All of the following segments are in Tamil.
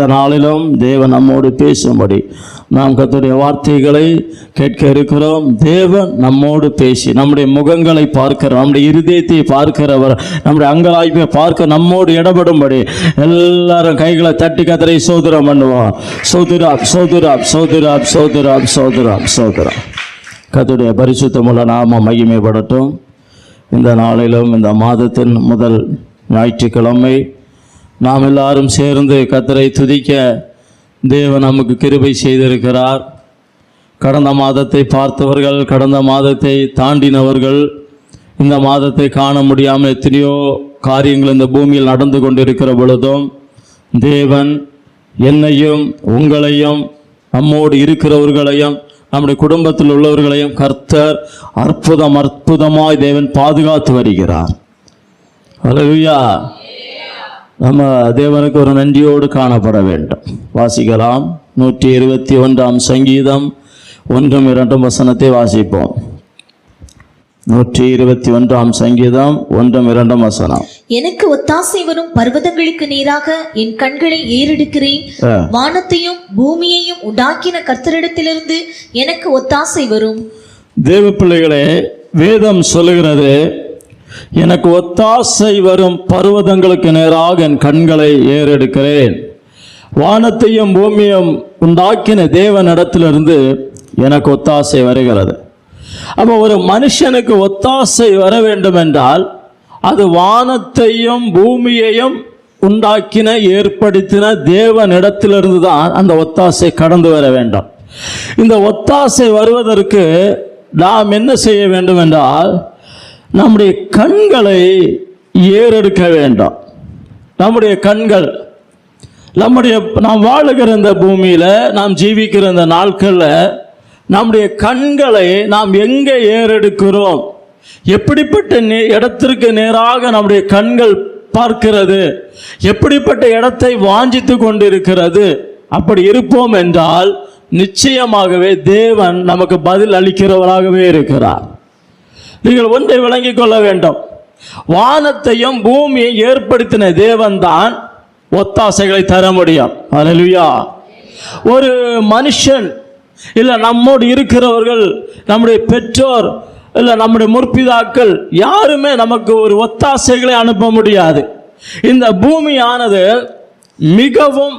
இந்த நாளிலும் தேவன் நம்மோடு பேசும்படி நாம் கர்த்தருடைய வார்த்தைகளை கேட்க இருக்கிறோம். தேவன் நம்மோடு பேசி நம்முடைய முகங்களை பார்க்கிற, நம்முடைய இருதயத்தை பார்க்கிறவர், நம்முடைய அங்கலாய்ப்பை பார்க்க நம்மோடு இடப்படும்படி எல்லாரும் கைகளை தட்டி கர்த்தரை ஸ்தோத்திரம் பண்ணுவோம். ஸ்தோத்திரம், ஸ்தோத்திரம், ஸ்தோத்திரம், ஸ்தோத்திரம், ஸ்தோத்திரம், ஸ்தோத்திரம். கர்த்தருடைய பரிசுத்தமுள்ள நாமம் மகிமைப்படட்டும். இந்த நாளிலும் இந்த மாதத்தின் முதல் ஞாயிற்றுக்கிழமை நாம் எல்லாரும் சேர்ந்து கர்த்தரை துதிக்க தேவன் நமக்கு கிருபை செய்திருக்கிறார். கடந்த மாதத்தை பார்த்தவர்கள், கடந்த மாதத்தை தாண்டினவர்கள், இந்த மாதத்தை காண முடியாமல் எத்தனையோ காரியங்கள் இந்த பூமியில் நடந்து கொண்டிருக்கிற பொழுதும் தேவன் என்னையும் உங்களையும் நம்மோடு இருக்கிறவர்களையும் நம்முடைய குடும்பத்தில் உள்ளவர்களையும் கர்த்தர் அற்புதமாய் தேவன் பாதுகாத்து வருகிறார். அல்லேலூயா. நம்ம தேவனுக்கு ஒரு நன்றியோடு காணப்பட வேண்டும். வாசிக்கலாம். 121 சங்கீதம் 1-2 வசனத்தை வாசிப்போம். 121 சங்கீதம் 1-2 வசனம். எனக்கு ஒத்தாசை வரும் பர்வதங்களுக்கு நேராக என் கண்களை ஏறெடுக்கிறேன். வானத்தையும் பூமியையும் உண்டாக்கின கர்த்தரிடத்திலிருந்து எனக்கு ஒத்தாசை வரும். தேவ பிள்ளைகளே, வேதம் சொல்லுகிறது, எனக்கு ஒத்தாசை வரும் பர்வதங்களுக்கு நேராக என் கண்களை ஏறெடுக்கிறேன். வானத்தையும் பூமியும் உண்டாக்கின தேவனிடத்திலிருந்து எனக்கு ஒத்தாசை வருகிறது. அப்போ ஒரு மனுஷனுக்கு ஒத்தாசை வர வேண்டும் என்றால் அது வானத்தையும் பூமியையும் உண்டாக்கின ஏற்படுத்தின தேவனிடத்திலிருந்து தான் அந்த ஒத்தாசை கடந்து வர வேண்டும். இந்த ஒத்தாசை வருவதற்கு நாம் என்ன செய்ய வேண்டும் என்றால் நம்முடைய கண்களை ஏறெடுக்க வேண்டும். நம்முடைய கண்கள், நாம் வாழுகிற இந்த பூமியில், நாம் ஜீவிக்கிற இந்த நாட்களில் நம்முடைய கண்களை நாம் எங்கே ஏறெடுக்கிறோம்? எப்படிப்பட்ட இடத்திற்கு நேராக நம்முடைய கண்கள் பார்க்கிறது? எப்படிப்பட்ட இடத்தை வாஞ்சித்து கொண்டிருக்கிறது? அப்படி இருப்போம் என்றால் நிச்சயமாகவே தேவன் நமக்கு பதில் அளிக்கிறவராகவே இருக்கிறார். நீங்கள் ஒன்றை விளங்கிக் கொள்ள வேண்டும். வானத்தையும் பூமியை ஏற்படுத்தின தேவன் தான் ஒத்தாசைகளை தர முடியும். அல்லேலூயா. ஒரு மனுஷன் இல்லை நம்மோடு இருக்கிறவர்கள், நம்முடைய பெற்றோர் இல்லை நம்முடைய முற்பிதாக்கள் யாருமே நமக்கு ஒரு ஒத்தாசைகளை அனுப்ப முடியாது. இந்த பூமியானது மிகவும்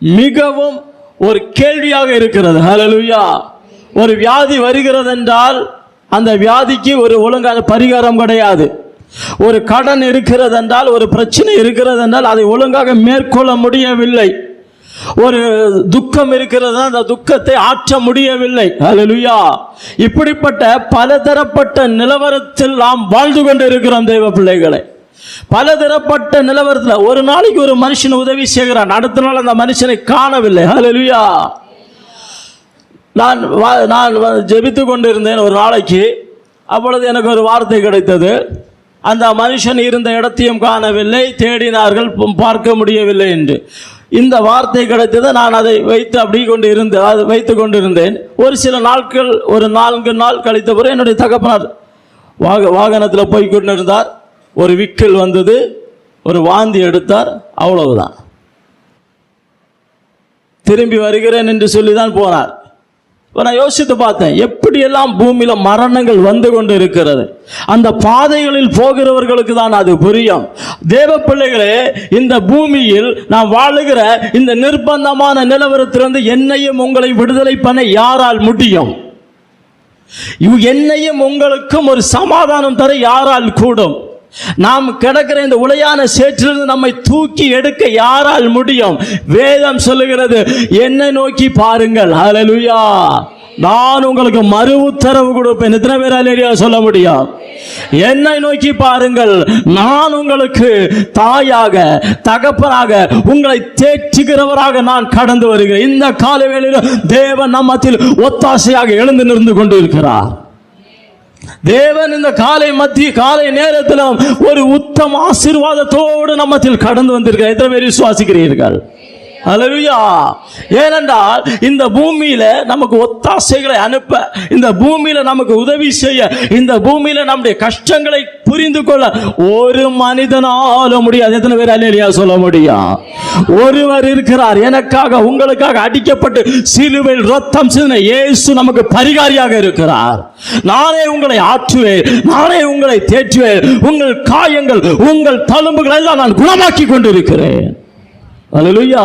மிகவும் ஒரு கேள்வியாக இருக்கிறது. அல்லேலூயா. ஒரு வியாதி வருகிறது என்றால் அந்த வியாதிக்கு ஒரு ஒழுங்கான பரிகாரம் கிடையாது. ஒரு கடன் இருக்கிறது என்றால், ஒரு பிரச்சனை இருக்கிறது என்றால் அதை ஒழுங்காக மேற்கொள்ள முடியவில்லை. ஒரு துக்கம் இருக்கிறது, அந்த துக்கத்தை ஆற்ற முடியவில்லை. அல்லேலூயா. இப்படிப்பட்ட பலதரப்பட்ட நிலவரத்தில் நாம் வாழ்ந்து கொண்டு இருக்கிறோம் தேவ பிள்ளைகளை. பலதரப்பட்ட நிலவரத்தில் ஒரு நாளைக்கு ஒரு மனுஷன் உதவி செய்கிறான், அடுத்த நாள் அந்த மனுஷனை காணவில்லை. அல்லேலூயா. நான் ஜெபித்து கொண்டிருந்தேன் ஒரு நாளைக்கு. அப்பொழுது எனக்கு ஒரு வார்த்தை கிடைத்தது. அந்த மனுஷன் இருந்த இடத்தையும் காணவில்லை, தேடினார்கள், பார்க்க முடியவில்லை என்று இந்த வார்த்தை கிடைத்தது. நான் அதை வைத்து கொண்டிருந்தேன். ஒரு சில நாட்கள், ஒரு 4 நாள் கழித்த பிறகு என்னுடைய தகப்பனார் வாகனத்தில் போய் கொண்டிருந்தார். ஒரு விக்கல் வந்தது, ஒரு வாந்தி எடுத்தார், அவ்வளவுதான். திரும்பி வருகிறேன் என்று சொல்லி தான் போனார். நான் யோசித்து பார்த்தேன், எப்படியெல்லாம் பூமியில மரணங்கள் வந்து கொண்டு இருக்கிறது. அந்த பாதைகளில் போகிறவர்களுக்கு தான் அது புரியும். தேவ பிள்ளைகளே, இந்த பூமியில் நாம் வாழுகிற இந்த நிர்பந்தமான நிலவரத்திலிருந்து என்னையும் உங்களை விடுதலை பண்ண யாரால் முடியும்? என்னையும் உங்களுக்கும் ஒரு சமாதானம் தர யாரால் கூடும்? நாம் கிடக்கிற இந்த உளையான சேற்றிலிருந்து நம்மை தூக்கி எடுக்க யாரால் முடியும்? வேதம் சொல்லுகிறது, என்னை நோக்கி பாருங்கள். அல்லேலூயா. நான் உங்களுக்கு மறு உத்தரவு கொடுப்பேன். எத்தனை பேர் அல்லேலூயா சொல்ல முடியும்? என்னை நோக்கி பாருங்கள், நான் உங்களுக்கு தாயாக தகப்பனாக உங்களை தேற்றுகிறவராக நான் கடந்து வருகிறேன். இந்த கால வேளையில் தேவன் நம்மத்தில் ஒத்தாசையாக எழுந்து நின்று கொண்டு இருக்கிறார். தேவன் இந்த காலை நேரத்தில் ஒரு உத்தம ஆசீர்வாதத்தோடு நம்மத்தில் கடந்து வந்திருக்கிறார். எத்தனை பேர் விசுவாசிக்கிறீர்கள்? அல்லேலூயா. ஏனென்றால் இந்த பூமியில நமக்கு ஒத்தாசைகளை அனுப்ப, இந்த பூமியில நமக்கு உதவி செய்ய, இந்த பூமியில நம்முடைய கஷ்டங்களை புரிந்து கொள்ள ஒரு மனிதனால முடியாது. எத்தனை பேர் அல்லேலூயா சொல்ல முடியும்? ஒருவர் இருக்கிறார், எனக்காக உங்களுக்காக அடிக்கப்பட்டு சிலுவையில் ரத்தம் சிந்தின இயேசு நமக்கு பரிகாரியாக இருக்கிறார். நானே உங்களை ஆற்றுவேன், நானே உங்களை தேற்றுவேன், உங்கள் காயங்கள் உங்கள் தழும்புகளை எல்லாம் நான் குணமாக்கி கொண்டிருக்கிறேன். அல்லேலூயா.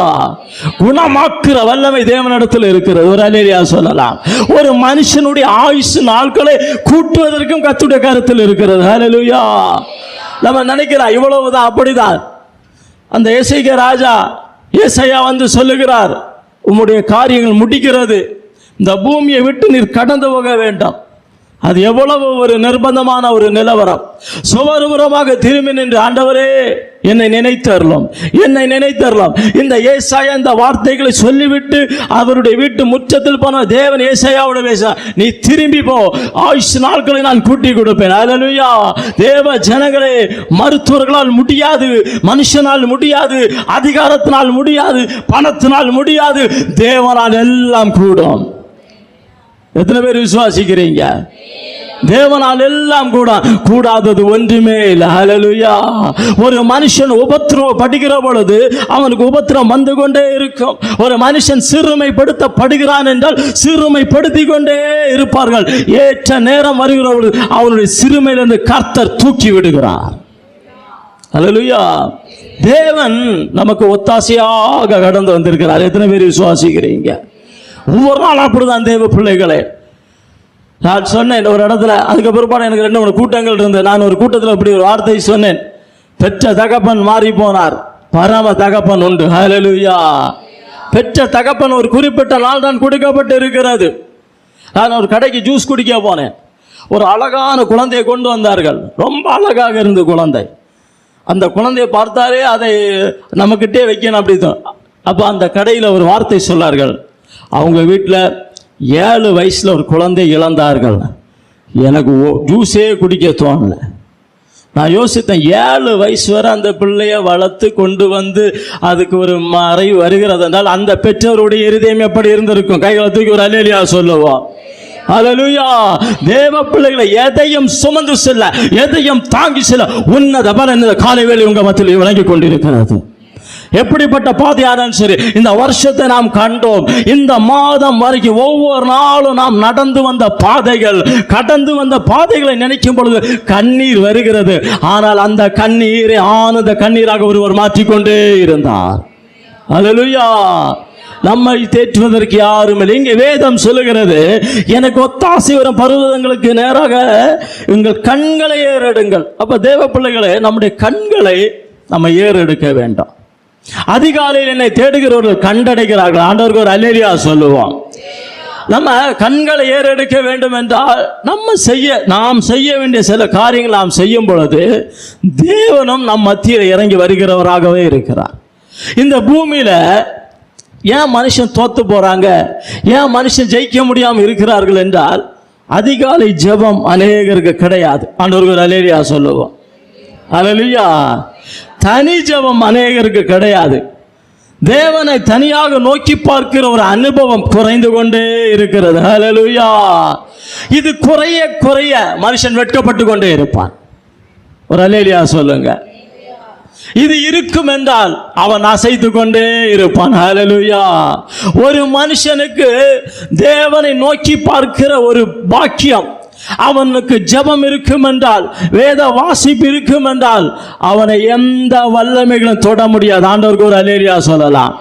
குணமாக்குற வல்லமை தேவனிடத்தில் இருக்கிறது. ஒரு அல்லேலூயா சொல்லலாம். ஒரு மனுஷனுடைய ஆயுசு நாட்களை கூட்டுவதற்கும் கர்த்தருடைய கருத்தில் இருக்கிறது. அல்லேலூயா. நம்ம நினைக்கிறோம் இவ்வளவுதான், அப்படிதான். அந்த ஏசையா ராஜா ஏசையா வந்து சொல்லுகிறார், உம்முடைய காரியங்கள் முடிக்கிறது, இந்த பூமியை விட்டு நீர் கடந்து போக வேண்டாம். அது எவ்வளவு ஒரு நிர்பந்தமான ஒரு நிலவரம். சுவருபுறமாக திரும்பி நின்று, ஆண்டவரே என்னை நினைத்தரலாம், என்னை நினைத்தரலாம். இந்த ஏசாயா இந்த வார்த்தைகளை சொல்லிவிட்டு அவருடைய வீட்டு முற்றத்தில் போன தேவன் ஏசாயாவோட பேச, நீ திரும்பி போ, ஆயுஷ் நாட்களை நான் கூட்டி கொடுப்பேன். அல்லேலூயா. தேவ ஜனங்களே, மருத்துவர்களால் முடியாது, மனுஷனால் முடியாது, அதிகாரத்தினால் முடியாது, பணத்தினால் முடியாது, தேவனால் எல்லாம் கூடும். எத்தனை பேர் விசுவாசிக்கிறீங்க? தேவனால் எல்லாம் கூடாதது ஒன்றுமே இல்லை. ஹல்லேலூயா. ஒரு மனுஷன் உபத்திரவப்படுகிற பொழுது அவனுக்கு உபத்திரம் வந்து கொண்டே இருக்கும். ஒரு மனுஷன் சிறுமைப்படுத்தப்படுகிறான் என்றால் சிறுமைப்படுத்தி கொண்டே இருப்பார்கள். ஏற்ற நேரம் வருகிற பொழுது அவனுடைய சிறுமையிலிருந்து கர்த்தர் தூக்கி விடுகிறார். ஹல்லேலூயா. தேவன் நமக்கு ஒத்தாசையாக கடந்து வந்திருக்கிறார். எத்தனை பேர் விசுவாசிக்கிறீங்க? ஒவ்வொரு நாள் அப்படிதான் தேவ பிள்ளைகளே. நான் சொன்னேன் ஒரு இடத்துல, அதுக்கு பிற்பாடு எனக்கு 2-3 கூட்டங்கள் இருந்தது. நான் ஒரு கூட்டத்தில் இப்படி ஒரு வார்த்தை சொன்னேன், பெற்ற தகப்பன் மாறி போனார், பரம தகப்பன் உண்டு. ஹல்லேலூயா. பெற்ற தகப்பன் ஒரு குறிப்பிட்ட நாள் தான் கொடுக்கப்பட்டு இருக்கிறது. நான் ஒரு கடைக்கு ஜூஸ் குடிக்க போனேன். ஒரு அழகான குழந்தையை கொண்டு வந்தார்கள். ரொம்ப அழகாக இருந்த குழந்தை. அந்த குழந்தையை பார்த்தாலே அதை நமக்கிட்டே வைக்கணும் அப்படி தான். அப்போ அந்த கடையில் ஒரு வார்த்தை சொன்னார்கள், அவங்க வீட்டில் 7 வயசில் ஒரு குழந்தை இழந்தார்கள். எனக்கு ஜூஸே குடிக்க தோணலை. நான் யோசித்தேன், 7 வயசு வரை அந்த பிள்ளைய வளர்த்து கொண்டு வந்து அதுக்கு ஒரு மறை வருகிறது என்றால் அந்த பெற்றோருடைய இருதயம் எப்படி இருந்திருக்கும்? கைகளை தூக்கி ஒரு அல்லேலூயா சொல்லுவோம். அல்லேலூயா. தேவ பிள்ளைகளை எதையும் சுமந்து செல்ல, எதையும் தாங்கி செல்ல உன்னத பலன் இந்த காலை வேளை உங்க மத்தியில் விளங்கி கொண்டிருக்கிறது. எப்படிப்பட்ட பாதையானாலும் சரி, இந்த வருஷத்தை நாம் கண்டோம். இந்த மாதம் வரைக்கும் ஒவ்வொரு நாளும் நாம் நடந்து வந்த பாதைகள், கடந்து வந்த பாதைகளை நினைக்கும் பொழுது கண்ணீர் வருகிறது. ஆனால் அந்த கண்ணீரை ஆனந்த கண்ணீராக ஒருவர் மாற்றிக்கொண்டே இருந்தார். அல்லேலூயா. நம்மை தேற்றுவதற்கு யாரும் இல்லை. இங்கே வேதம் சொல்லுகிறது, எனக்கு ஒத்தாசை வரும் பர்வதங்களுக்கு நேராக உங்கள் கண்களை ஏறெடுங்கள். அப்ப தேவ பிள்ளைகளே, நம்முடைய கண்களை நம்ம ஏறெடுக்க வேண்டாம். அதிகாலையில் என்னை தேடுகிறவர்கள் கண்டடைகிறார்கள். ஆண்டவருக்கு ஒரு அல்லேலூயா சொல்லுவோம். நம்ம கண்களை ஏறெடுக்க வேண்டும் என்றால் நாம் செய்ய வேண்டிய சில காரியங்கள் நாம் செய்யும் பொழுது தேவனும் நம் மத்தியில் இறங்கி வருகிறவராகவே இருக்கிறார். இந்த பூமியில ஏன் மனுஷன் தோத்து போறாங்க, ஏன் மனுஷன் ஜெயிக்க முடியாமல் இருக்கிறார்கள் என்றால் அதிகாலை ஜெபம் அநேகருக்கு கிடையாது. ஆண்டவருக்கு ஒரு அல்லேலூயா சொல்லுவோம். அல்லேலூயா. தனி ஜெபம் அநேகருக்கு கிடையாது. தேவனை தனியாக நோக்கி பார்க்கிற ஒரு அனுபவம் குறைந்து கொண்டே இருக்கிறது. ஹல்லேலூயா. இது குறைய குறைய மனுஷன் வெட்கப்பட்டு கொண்டே இருப்பான். ஒரு அல்லேலூயா சொல்லுங்க. இது இருக்கும் என்றால் அவன் அசைத்து கொண்டே இருப்பான். ஹல்லேலூயா. ஒரு மனுஷனுக்கு தேவனை நோக்கி பார்க்கிற ஒரு பாக்கியம், அவனுக்கு ஜெபம் இருக்கும் என்றால், வேத வாசிப்பு இருக்கும் என்றால் அவனை எந்த வல்லமைகளும் தொட முடியாது. ஆண்டவருக்கு ஒரு அல்லேலூயா சொல்லலாம்.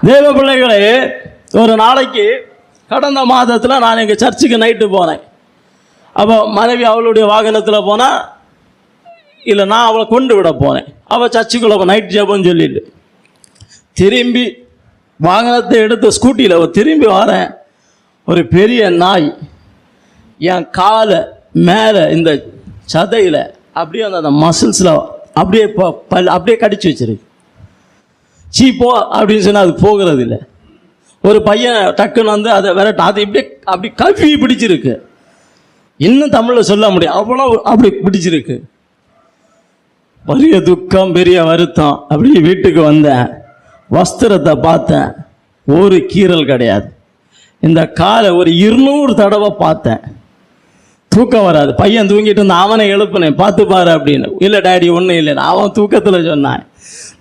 தேவ பிள்ளைகளே, ஒரு நாளைக்கு கடந்த மாதத்தில் நான் எங்கள் சர்ச்சுக்கு நைட்டு போனேன். அப்போ மனைவி அவளுடைய வாகனத்தில் போனால், இல்லை நான் அவளை கொண்டு விட போனேன். அவள் சர்ச்சுக்குள்ள நைட் ஜெபம்னு சொல்லிட்டு திரும்பி வாகனத்தை எடுத்து ஸ்கூட்டியில் அவள் திரும்பி வரேன். ஒரு பெரிய நாய் என் காலை மேலே இந்த சதையில் அப்படியே அந்த மசில்ஸில் அப்படியே அப்படியே கடிச்சு வச்சிருக்கு. போ அப்படின்னு சொன்னால் அது போகிறது இல்லை. ஒரு பையன் டக்குன்னு வந்து அதை விரட்ட, அது இப்படியே அப்படி கவ்வி பிடிச்சிருக்கு. இன்னும் தமிழில் சொல்ல முடியும், அவ்வளோ அப்படி பிடிச்சிருக்கு. பெரிய துக்கம், பெரிய வருத்தம். அப்படி வீட்டுக்கு வந்தேன். வஸ்திரத்தை பார்த்தேன், ஒரு கீறல் கிடையாது. இந்த காலை ஒரு 200 தடவை பார்த்தேன். தூக்கம் வராது. பையன் தூங்கிட்டு இருந்தான், அவனை எழுப்புனேன், பார்த்து பாரு அப்படின்னு. இல்லை டாடி ஒன்றும் இல்லைன்னு அவன் தூக்கத்தில் சொன்னான்.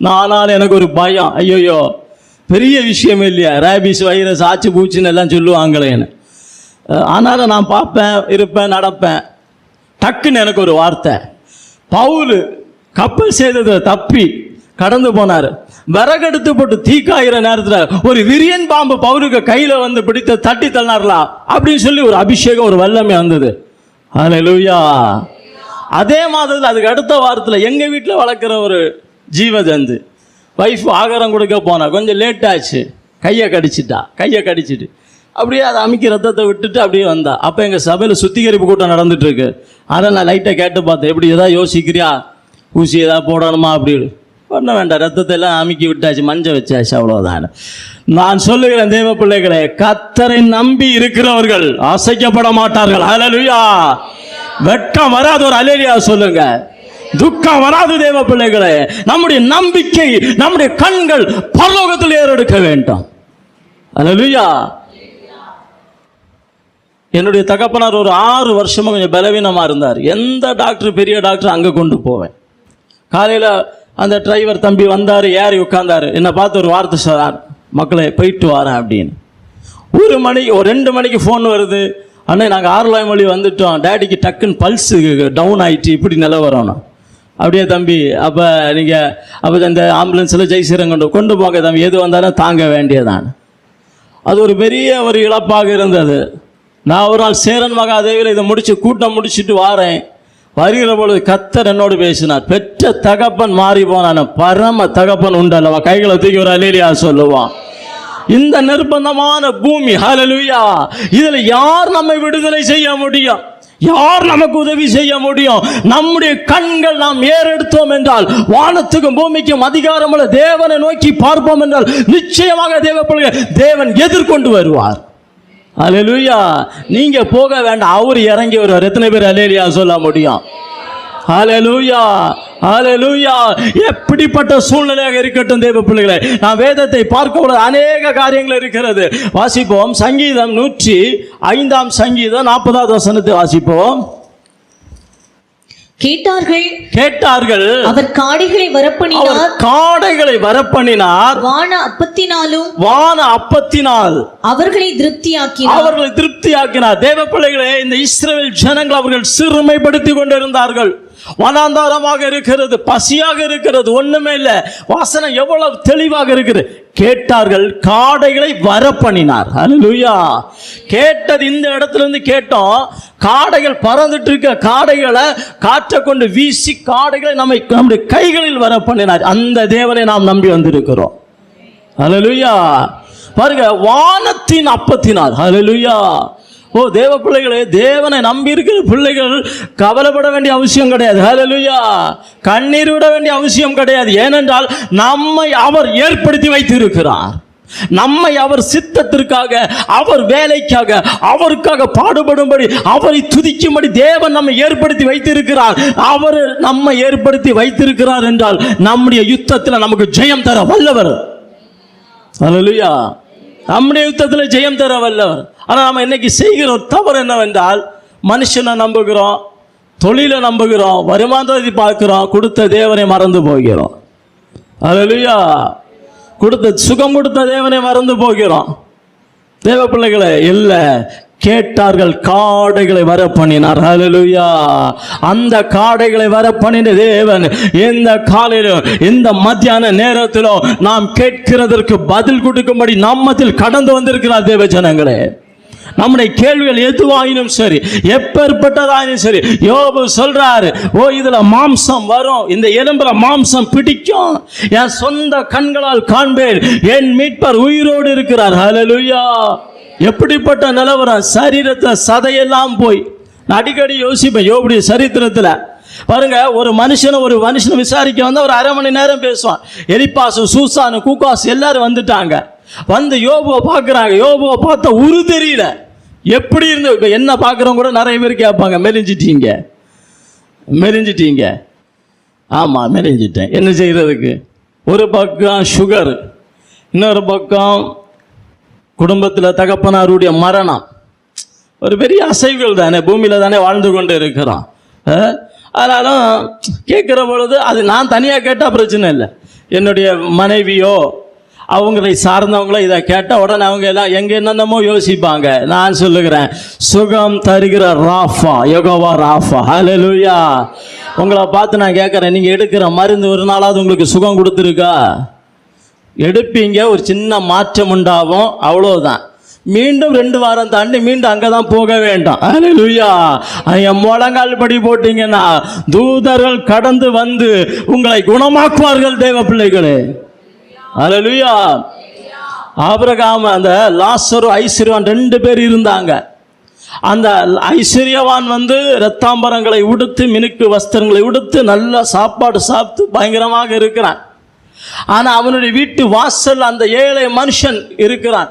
நானால் எனக்கு ஒரு பயம், ஐயோயோ பெரிய விஷயம் இல்லையா, ரேபிஸ் வைரஸ் ஆச்சு பூச்சின்னு எல்லாம் சொல்லுவாங்களேன்னு. ஆனாலும் நான் பார்ப்பேன், இருப்பேன், நடப்பேன். டக்குன்னு எனக்கு ஒரு வார்த்தை, பவுல் கப்பல் செய்ததை தப்பி கடந்து போனார், விறகெடுத்து போட்டு தீக்காயிற நேரத்தில் ஒரு விரியன் பாம்பு பவுலுக்கு கையில் வந்து பிடித்து தட்டி தள்ளினார்லாம் அப்படின்னு சொல்லி ஒரு அபிஷேகம், ஒரு வல்லமை வந்தது. ஹல்லேலூயா. அதே மாதிரி அதுக்கு அடுத்த வாரத்தில் எங்கள் வீட்டில் வளர்க்குற ஒரு ஜீவஜந்து வைஃப் ஆகாரம் கொடுக்க போனா, கொஞ்சம் லேட் ஆச்சு, கையை கடிச்சிட்டு அப்படியே அதை அமைக்க ரத்தத்தை விட்டுட்டு அப்படியே வந்தா. அப்போ எங்கள் சபையில் சுத்திகரிப்பு கூட்டம் நடந்துட்டு இருக்கு. அதை நான் லைட்டாக கேட்டு பார்த்தேன், எப்படி ஏதாவது யோசிக்கிறியா, ஊசி ஏதாவது போடணுமா அப்படின்னு. பண்ண வேண்டாம், ரத்தத்தை எல்லாம் அமுக்கி விட்டாச்சு, மஞ்சள் வச்சாச்சு, அவ்வளோதான். நான் சொல்லுகிறேன் தேவ பிள்ளைகளே, கர்த்தரை நம்பி இருக்கிறவர்கள் அசைக்கப்பட மாட்டார்கள். ஹல்லேலூயா. வெட்கம் வராது, ஒரு அல்லேலூயா சொல்லுங்க. துக்கம் வராது தேவ பிள்ளைகளே. நம்முடைய நம்பிக்கை, நம்முடைய கண்கள் பரலோகத்தில் ஏறெடுக்க வேண்டும். ஹல்லேலூயா. என்னுடைய தகப்பனார் ஒரு 6 வருஷமா கொஞ்சம் பலவீனமாக இருந்தார். எந்த டாக்டர், பெரிய டாக்டர் அங்கே கொண்டு போவேன். காலையில் அந்த டிரைவர் தம்பி வந்தார், ஏறி உட்கார்ந்தாரு, என்னை பார்த்து ஒரு வார்த்தை சொன்னார், மக்களை போயிட்டு வரேன் அப்படின்னு. 1 மணிக்கு, ஒரு 2 மணிக்கு ஃபோன் வருது, அண்ணே நாங்கள் ஆரலாய்மொழி வந்துட்டோம், டேடிக்கு டக்குன்னு பல்ஸு டவுன் ஆகிட்டு, இப்படி நிலவரணும். அப்படியே தம்பி, அப்போ நீங்கள் அப்போ அந்த ஆம்புலன்ஸில் ஜெய்சீரம் கொண்டு போங்க தம்பி, எது வந்தாலும் தாங்க வேண்டியதான். அது ஒரு பெரிய ஒரு இழப்பாக இருந்தது. நான் ஒரு நாள் சேரன் மகாதேவியில் இதை கூட்டம் முடிச்சுட்டு வாரேன். வருகிற பொழுது கர்த்தர் என்னோடு பேசினார். பெற்ற தகப்பன் மாறி போனான, பரம தகப்பன் உண்டல்லவா, கைகளை தூக்கி ஒரு அல்லேலூயா சொல்லுவான். இந்த நிர்பந்தமான பூமி, ஹல்லேலூயா, இதில் யார் நம்மை விடுதலை செய்ய முடியும், யார் நமக்கு உதவி செய்ய முடியும்? நம்முடைய கண்கள் நாம் ஏறெடுத்தோம் என்றால், வானத்துக்கும் பூமிக்கும் அதிகாரமுள்ள தேவனை நோக்கி பார்ப்போம் என்றால், நிச்சயமாக தேவன் எதிர்கொண்டு வருவார். அல்லேலூயா. நீங்க போக வேண்டாம், அவர் இறங்கி வருவார். எத்தனை பேர் அல்லேலூயா சொல்ல முடியும்? அல்லேலூயா, அல்லேலூயா. எப்படிப்பட்ட சூழ்நிலையாக இருக்கட்டும் தேவ பிள்ளைகளே, நான் வேதத்தை பார்க்க அநேக காரியங்கள் இருக்கிறது. வாசிப்போம். சங்கீதம் 105 சங்கீதம் 40வது வசனத்தை வாசிப்போம். கேட்டார்கள், அவர் காடைகளை வரப்பண்ணினார், வான அப்பத்தினால் அவர்களை திருப்தியாக்கினார். தேவ பிள்ளைகளே, இந்த இஸ்ரவேல் ஜனங்கள் அவர்கள் சிறுமைப்படுத்தி கொண்டிருந்தார்கள். வனாந்தாரமாக இருக்கிறது, பசியாக இருக்கிறது, ஒண்ணுமே இல்லை. வாசனை எவ்வளவு தெளிவாக இருக்கிறது. கேட்டார்கள், காடைகளை வரப்பண்ணினார். ஹல்லேலூயா. கேட்டது இந்த இடத்துல இருந்து கேட்டோம். காடைகள் பறந்துட்டு இருக்க காடைகளை காற்றை கொண்டு வீசி காடைகளை நம்முடைய கைகளில் வரப்பண்ணினார். அந்த தேவனை நாம் நம்பி வந்திருக்கிறோம். ஹல்லேலூயா. பாருங்க, வானத்தின் அப்பத்தினார். ஹல்லேலூயா. ஓ தேவ பிள்ளைகளே, தேவனை நம்பி இருக்கிற பிள்ளைகள் கவலைப்பட வேண்டிய அவசியம் கிடையாது. ஹல்லேலூயா. கண்ணீர் விட வேண்டிய அவசியம் கிடையாது. ஏனென்றால் நம்மை அவர் ஏற்படுத்தி வைத்திருக்கிறார். நம்மை அவர் சித்தத்திற்காக, அவர் வேலைக்காக, அவருக்காக பாடுபடும்படி, அவரை துதிக்கும்படி தேவன் நம்மை ஏற்படுத்தி வைத்திருக்கிறார். அவர் நம்மை ஏற்படுத்தி வைத்திருக்கிறார் என்றால் நம்முடைய யுத்தத்தில் நமக்கு ஜெயம் தர வல்லவர். ஹல்லேலூயா. நம்முடைய யுத்தத்தில் ஜெயம் தர வல்லவர். ஆனால் நம்ம இன்னைக்கு செய்கிற ஒரு தவறு என்னவென்றால், மனுஷனை நம்புகிறோம், தொழிலை நம்புகிறோம், வருமானத்தை பார்க்கிறோம், கொடுத்த தேவனை மறந்து போகிறோம். ஹல்லேலூயா. சுகம் கொடுத்த தேவனை மறந்து போகிறோம். தேவ பிள்ளைகளை இல்லை, கேட்டார்கள், காடைகளை வர பண்ணினார். ஹல்லேலூயா. அந்த காடைகளை வர பண்ணின தேவன் இந்த காலையிலும் இந்த மத்தியான நேரத்திலும் நாம் கேட்கிறதற்கு பதில் கொடுக்கும்படி நம்மத்தில் கடந்து வந்திருக்கிறார். தேவ ஜனங்களே, நம்முடைய கேள்விகள் எதுவாயினும் சரி, எப்பேற்பட்டதாயினும் சரி, யோபு சொல்றாரு, ஓ இதுல மாம்சம் வரும், இந்த எலும்புல மாம்சம் பிடிக்கும், என் சொந்த கண்களால் காண்பேன், என் மீட்பர் உயிரோடு இருக்கிறார். ஹல்லேலூயா. எப்படிப்பட்ட நிலவரம், சரீரத்தில் சதையெல்லாம் போய். நான் அடிக்கடி யோசிப்பேன், யோபுடைய சரித்திரத்தில் பாருங்க, ஒரு மனுஷனை விசாரிக்க வந்து ஒரு 1/2 மணி நேரம் பேசுவான். எலிப்பாசு, சூசானு, கூகாசு எல்லாரும் வந்துட்டாங்க. வந்து யோபுவை பார்க்குறாங்க. யோபுவை பார்த்தா உரு தெரியல, எப்படி இருந்து. இப்போ என்ன பார்க்குறவங்க கூட நிறைய பேர் கேட்பாங்க, மெலிஞ்சிட்டீங்க. ஆமாம், மெலிஞ்சிட்டேன், என்ன செய்கிறதுக்கு. ஒரு பக்கம் சுகர், இன்னொரு பக்கம் குடும்பத்தில் தகப்பனாருடைய மரணம். ஒரு பெரிய அசைவுகள் தானே, பூமியில் தானே வாழ்ந்து கொண்டு இருக்கிறோம். ஆனாலும் கேட்குற பொழுது அது நான் தனியாக கேட்டால் பிரச்சனை இல்லை. என்னுடைய மனைவியோ அவங்களை சார்ந்தவங்களோ இதை கேட்டால் உடனே அவங்க எல்லாம் எங்கே என்னென்னமோ யோசிப்பாங்க. நான் சொல்லுகிறேன், சுகம் தருகிற ராஃபா, யெகோவா ராஃபா. ஹல்லேலூயா. உங்களை பார்த்து நான் கேட்குறேன், நீங்கள் எடுக்கிற மருந்து ஒரு நாளாவது உங்களுக்கு சுகம் கொடுத்துருக்கா? எடுப்பீங்க, ஒரு சின்ன மாற்றம் உண்டாகும், அவ்வளோதான். மீண்டும் 2 வாரம் தாண்டி மீண்டும் அங்கே தான் போக வேண்டாம். ஹல்லேலூயா. முழங்கால் படி போட்டீங்கன்னா தூதர்கள் கடந்து வந்து உங்களை குணமாக்குவார்கள் தேவ பிள்ளைகளே. ஹல்லேலூயா. ஆபிரகாம், அந்த லாசரு, ஐஸ்வர்யவான் 2 பேர் இருந்தாங்க. அந்த ஐஸ்வர்யவான் வந்து இரத்தாம்பரங்களை உடுத்து, மினுக்கு வஸ்திரங்களை உடுத்து, நல்ல சாப்பாடு சாப்பிட்டு பயங்கரமாக இருக்கிறான். ஆனால் அவனுடைய வீட்டு வாசல் அந்த ஏழை மனுஷன் இருக்கிறான்.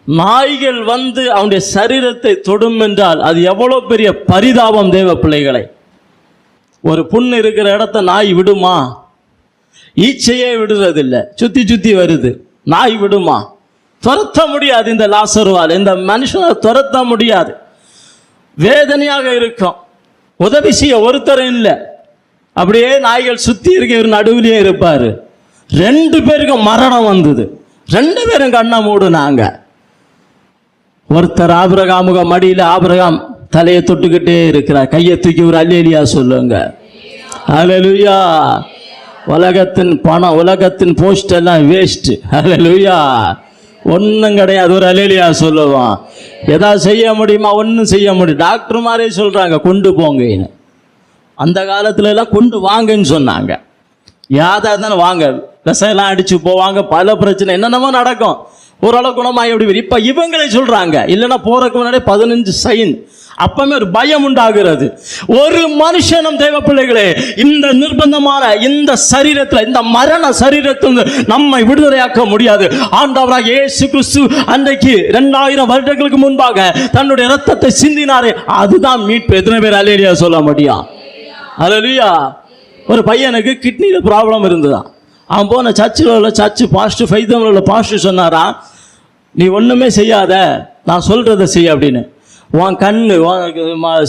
நாய்கள் வந்து அவனுடைய சரீரத்தை தொடும் என்றால் அது எவ்வளோ பெரிய பரிதாபம் தேவ பிள்ளைகளை. ஒரு புண்ணு இருக்கிற இடத்த நாய் விடுமா? ஈச்சையே விடுறதில்லை, சுற்றி சுற்றி வருது. நாய் விடுமா? துரத்த முடியாது. இந்த லாசருவால் இந்த மனுஷனை துரத்த முடியாது. வேதனையாக இருக்கும். உதவி செய்ய ஒருத்தரும் இல்லை. அப்படியே நாய்கள் சுற்றி இருக்க இவர் நடுவிலேயே இருப்பார். 2 பேருக்கும் மரணம் வந்தது. 2 பேரும் கண்ணை மூடுனாங்க. ஒருத்தர் ஆபிரகாமுக மடியில் ஆபிரகாம் தலையை தொட்டுக்கிட்டே இருக்கிறார். கையை தூக்கி ஒரு அல்லேலியா சொல்லுங்க. ஹல்லேலூயா. உலகத்தின் பணம், உலகத்தின் போஸ்ட் எல்லாம் வேஸ்ட். ஹல்லேலூயா. ஒன்றும் கிடையாது. ஒரு அல்லேலியா சொல்லுவான். ஏதாவது செய்ய முடியுமா? ஒன்றும் செய்ய முடியும். டாக்டர் மாதிரியே சொல்கிறாங்க, கொண்டு போங்கன்னு. அந்த காலத்துல எல்லாம் கொண்டு வாங்கன்னு சொன்னாங்க. யாதா இருந்தாலும் வாங்க, விஷம்லாம் அடிச்சு போவாங்க, பல பிரச்சனை என்னென்னமோ நடக்கும். ஓரளவு குணமாகி எப்படி. இப்போ இவங்களே சொல்றாங்க, இல்லைன்னா போறதுக்கு முன்னாடி 15 சைன். அப்பமே ஒரு பயம் உண்டாகிறது. ஒரு மனுஷனும் தேவ பிள்ளைகளே இந்த நிர்பந்தமான இந்த சரீரத்தில், இந்த மரண சரீரத்தில் நம்மை விடுதலையாக்க முடியாது. ஆண்டவராக இயேசு கிறிஸ்து அன்றைக்கு 2000 வருடங்களுக்கு முன்பாக தன்னுடைய இரத்தத்தை சிந்தினாரே, அதுதான் மீட்பு. எத்தனை பேர் அல்லேலூயா சொல்ல முடியும்? அல்லேலூயா. ஒரு பையனுக்கு கிட்னியில் ப்ராப்ளம் இருந்ததான். அவன் போன சர்ச்சில் உள்ள பாஸ்டர், ஃபைதமில் உள்ள பாஸ்டர் சொன்னாரா, நீ ஒன்றுமே செய்யாத, நான் சொல்கிறத செய்ய அப்படின்னு. உன் கண்ணு,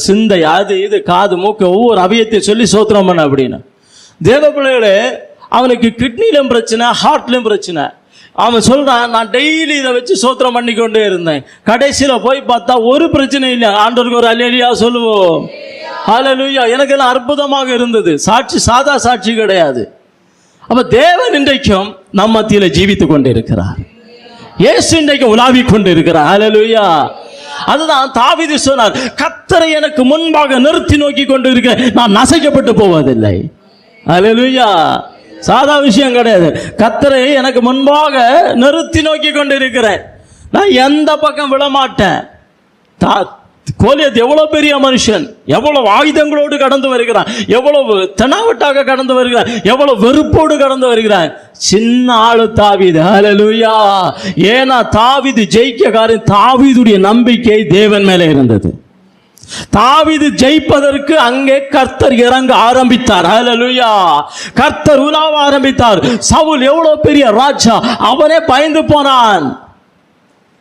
சிந்தை, அது இது, காது, மூக்கு, ஒவ்வொரு அவயத்தையும் சொல்லி சோத்திரம் பண்ண அப்படின்னு. தேவ பிள்ளைகளே, அவனுக்கு கிட்னிலும் பிரச்சனை, ஹார்ட்லையும் பிரச்சனை. அவன் சொல்கிறான், நான் டெய்லி இதை வச்சு சோத்திரம் பண்ணி கொண்டே இருந்தேன். கடைசியில் போய் பார்த்தா ஒரு பிரச்சனை இல்லை. ஆண்டவருக்கு ஒரு அல்லேலூயா சொல்லுவோம். ஹல்லேலூயா. எனக்கு எல்லாம் அற்புதமாக இருந்தது. சாட்சி சாதா சாட்சி கிடையாது. அப்ப தேவன் இன்றைக்கும் நம் மத்தியில் ஜீவித்துக் கொண்டு இருக்கிறார். இயேசு இன்றைக்கு உலாவி கொண்டு இருக்கிறார். ஹல்லேலூயா. அதுதான் தாவீது சொன்னார், கர்த்தரை எனக்கு முன்பாக நிறுத்தி நோக்கி கொண்டு இருக்கிறேன், நான் நசைக்கப்பட்டு போவதில்லை. ஹல்லேலூயா. சாதா விஷயம் கிடையாது. கர்த்தரை எனக்கு முன்பாக நிறுத்தி நோக்கி கொண்டு இருக்கிறேன், நான் எந்த பக்கம் விழமாட்டேன். கோலியத் எவ்வளவு பெரிய மனுஷன், எவ்வளவு ஆயுதங்களோடு கடந்து வருகிறான், எவ்வளவு தெனாவட்டாக கடந்து வருகிறான், எவ்வளவு வெறுப்போடு கடந்து வருகிறான். சின்ன ஆளு தாவீது. ஹல்லேலூயா. ஏன்னா தாவீது ஜெயிக்க காரணம் தாவீதுடைய நம்பிக்கை தேவன் மேலே இருந்தது. தாவீது ஜெயிப்பதற்கு அங்கே கர்த்தர் இறங்க ஆரம்பித்தார். ஹல்லேலூயா. கர்த்தர் உலாவ ஆரம்பித்தார். சவுல் எவ்வளவு பெரிய ராஜா, அவனே பயந்து போனான்.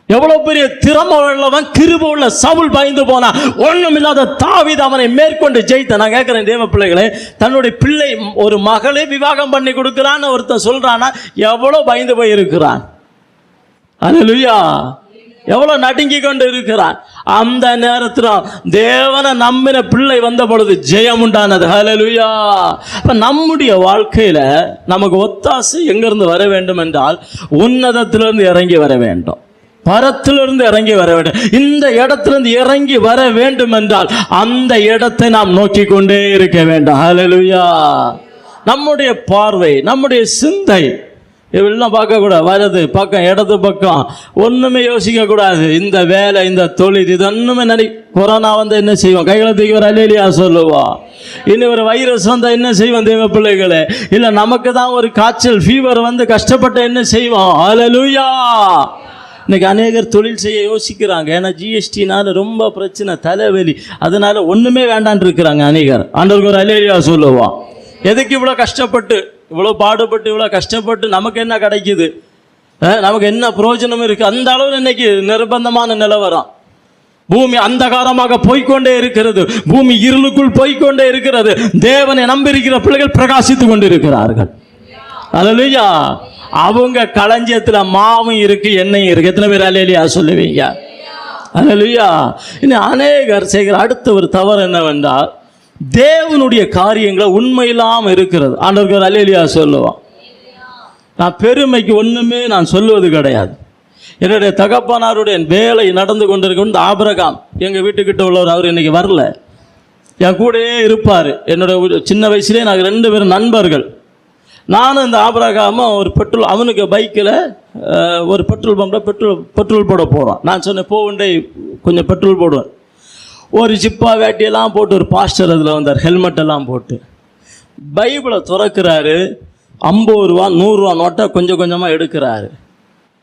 எவ்வளவு பெரிய திறமை உள்ளவன், கிருபை உள்ள சவுல் பயந்து போனா. ஒண்ணுமில்லாத தாவீது அவனை மேற்கொண்டு ஜெயித்த. நான் கேட்கிறேன் தேவ பிள்ளைகளே, தன்னுடைய பிள்ளை ஒரு மகளே விவாகம் பண்ணி கொடுக்கிறான்னு ஒருத்தன் சொல்றானா, எவ்வளவு பயந்து போய் இருக்கிறான். ஹல்லேலூயா. எவ்வளவு நடுங்கி கொண்டு இருக்கிறான். அந்த நேரத்தில் தேவனை நம்பின பிள்ளை வந்த பொழுது ஜெயம் உண்டானது. ஹல்லேலூயா. இப்ப நம்முடைய வாழ்க்கையில நமக்கு ஒத்தாசை எங்கிருந்து வர வேண்டும் என்றால், உன்னதத்திலிருந்து இறங்கி வர வேண்டும், பரத்திலிருந்து இறங்கி வர வேண்டும். இந்த இடத்திலிருந்து இறங்கி வர வேண்டும் என்றால் அந்த இடத்தை நாம் நோக்கி கொண்டே இருக்க வேண்டும். ஹல்லேலூயா. நம்முடைய பார்வை, நம்முடைய சிந்தை இதெல்லாம் பார்க்கக்கூடாது. வலது பக்கம், இடது பக்கம் ஒன்றுமே யோசிக்க கூடாது. இந்த வேலை, இந்த தொழில், இது ஒன்றுமே கொரோனா வந்து என்ன செய்வோம்? கைகளை தூக்கி ஒரு அல்லேலூயா சொல்லுவோம். இன்னும் ஒரு வைரஸ் வந்தால் என்ன செய்வோம் தேவ பிள்ளைகளே? இல்லை நமக்கு தான் ஒரு காய்ச்சல், ஃபீவர் வந்து கஷ்டப்பட்டு என்ன செய்வோம்? ஹல்லேலூயா. இன்னைக்கு அநேகர் தொழில் செய்ய யோசிக்கிறாங்க. ஏன்னா ஜிஎஸ்டினால ரொம்ப பிரச்சனை, தலைவலி, அதனால ஒன்றுமே வேண்டான் இருக்கிறாங்க அநேகர். ஆண்டவருக்கு ஒரு அல்லேலூயா சொல்லுவோம். எதுக்கு இவ்வளோ கஷ்டப்பட்டு, இவ்வளோ பாடுபட்டு, இவ்வளோ கஷ்டப்பட்டு நமக்கு என்ன கிடைக்குது? நமக்கு என்ன பிரயோஜனம் இருக்கு? அந்த அளவில் இன்னைக்கு நிர்பந்தமான நிலவரம். பூமி அந்தகாரமாக போய்கொண்டே இருக்கிறது. பூமி இருளுக்குள் போய்கொண்டே இருக்கிறது. தேவனை நம்பியிருக்கிற பிள்ளைகள் பிரகாசித்துக் கொண்டிருக்கிறார்கள். அல்லேலூயா. அவங்க களஞ்சியத்துல மாவும் இருக்கு, எண்ணெயும் இருக்கு. எத்தனை பேர் அல்லேலூயா சொல்லுவீங்க? அல்லேலூயா. இன்னும் அநேகர் செய்கிற அடுத்த ஒரு தவறு என்னவென்றால், தேவனுடைய காரியங்களை உண்மையில்லாம இருக்கிறது. ஆண்டவர்கள் அல்லேலூயா சொல்லுவான். நான் பெருமைக்கு ஒண்ணுமே நான் சொல்லுவது கிடையாது. என்னுடைய தகப்பனாருடைய வேலை நடந்து கொண்டிருக்க ஆபிரகாம் எங்கள் வீட்டுக்கிட்ட உள்ளவர், அவர் இன்னைக்கு வரல, என் கூடயே இருப்பார். என்னோட சின்ன வயசுலேயே நாங்கள் 2 பேரும் நண்பர்கள். நானும் இந்த ஆபிரகாமும் ஒரு பெட்ரோல், அவனுக்கு பைக்கில் ஒரு பெட்ரோல் பம்பில் பெட்ரோல் போட போகிறோம். நான் சொன்னேன், போவுண்டே கொஞ்சம் பெட்ரோல் போடுவேன். ஒரு ஜிப்பா வேட்டியெல்லாம் போட்டு ஒரு பாஸ்டர் அதில் வந்தார், ஹெல்மெட் எல்லாம் போட்டு. பைபிளை திறக்கிறாரு, 50 ரூபா 100 ரூபா நோட்டை கொஞ்சம் கொஞ்சமாக எடுக்கிறாரு.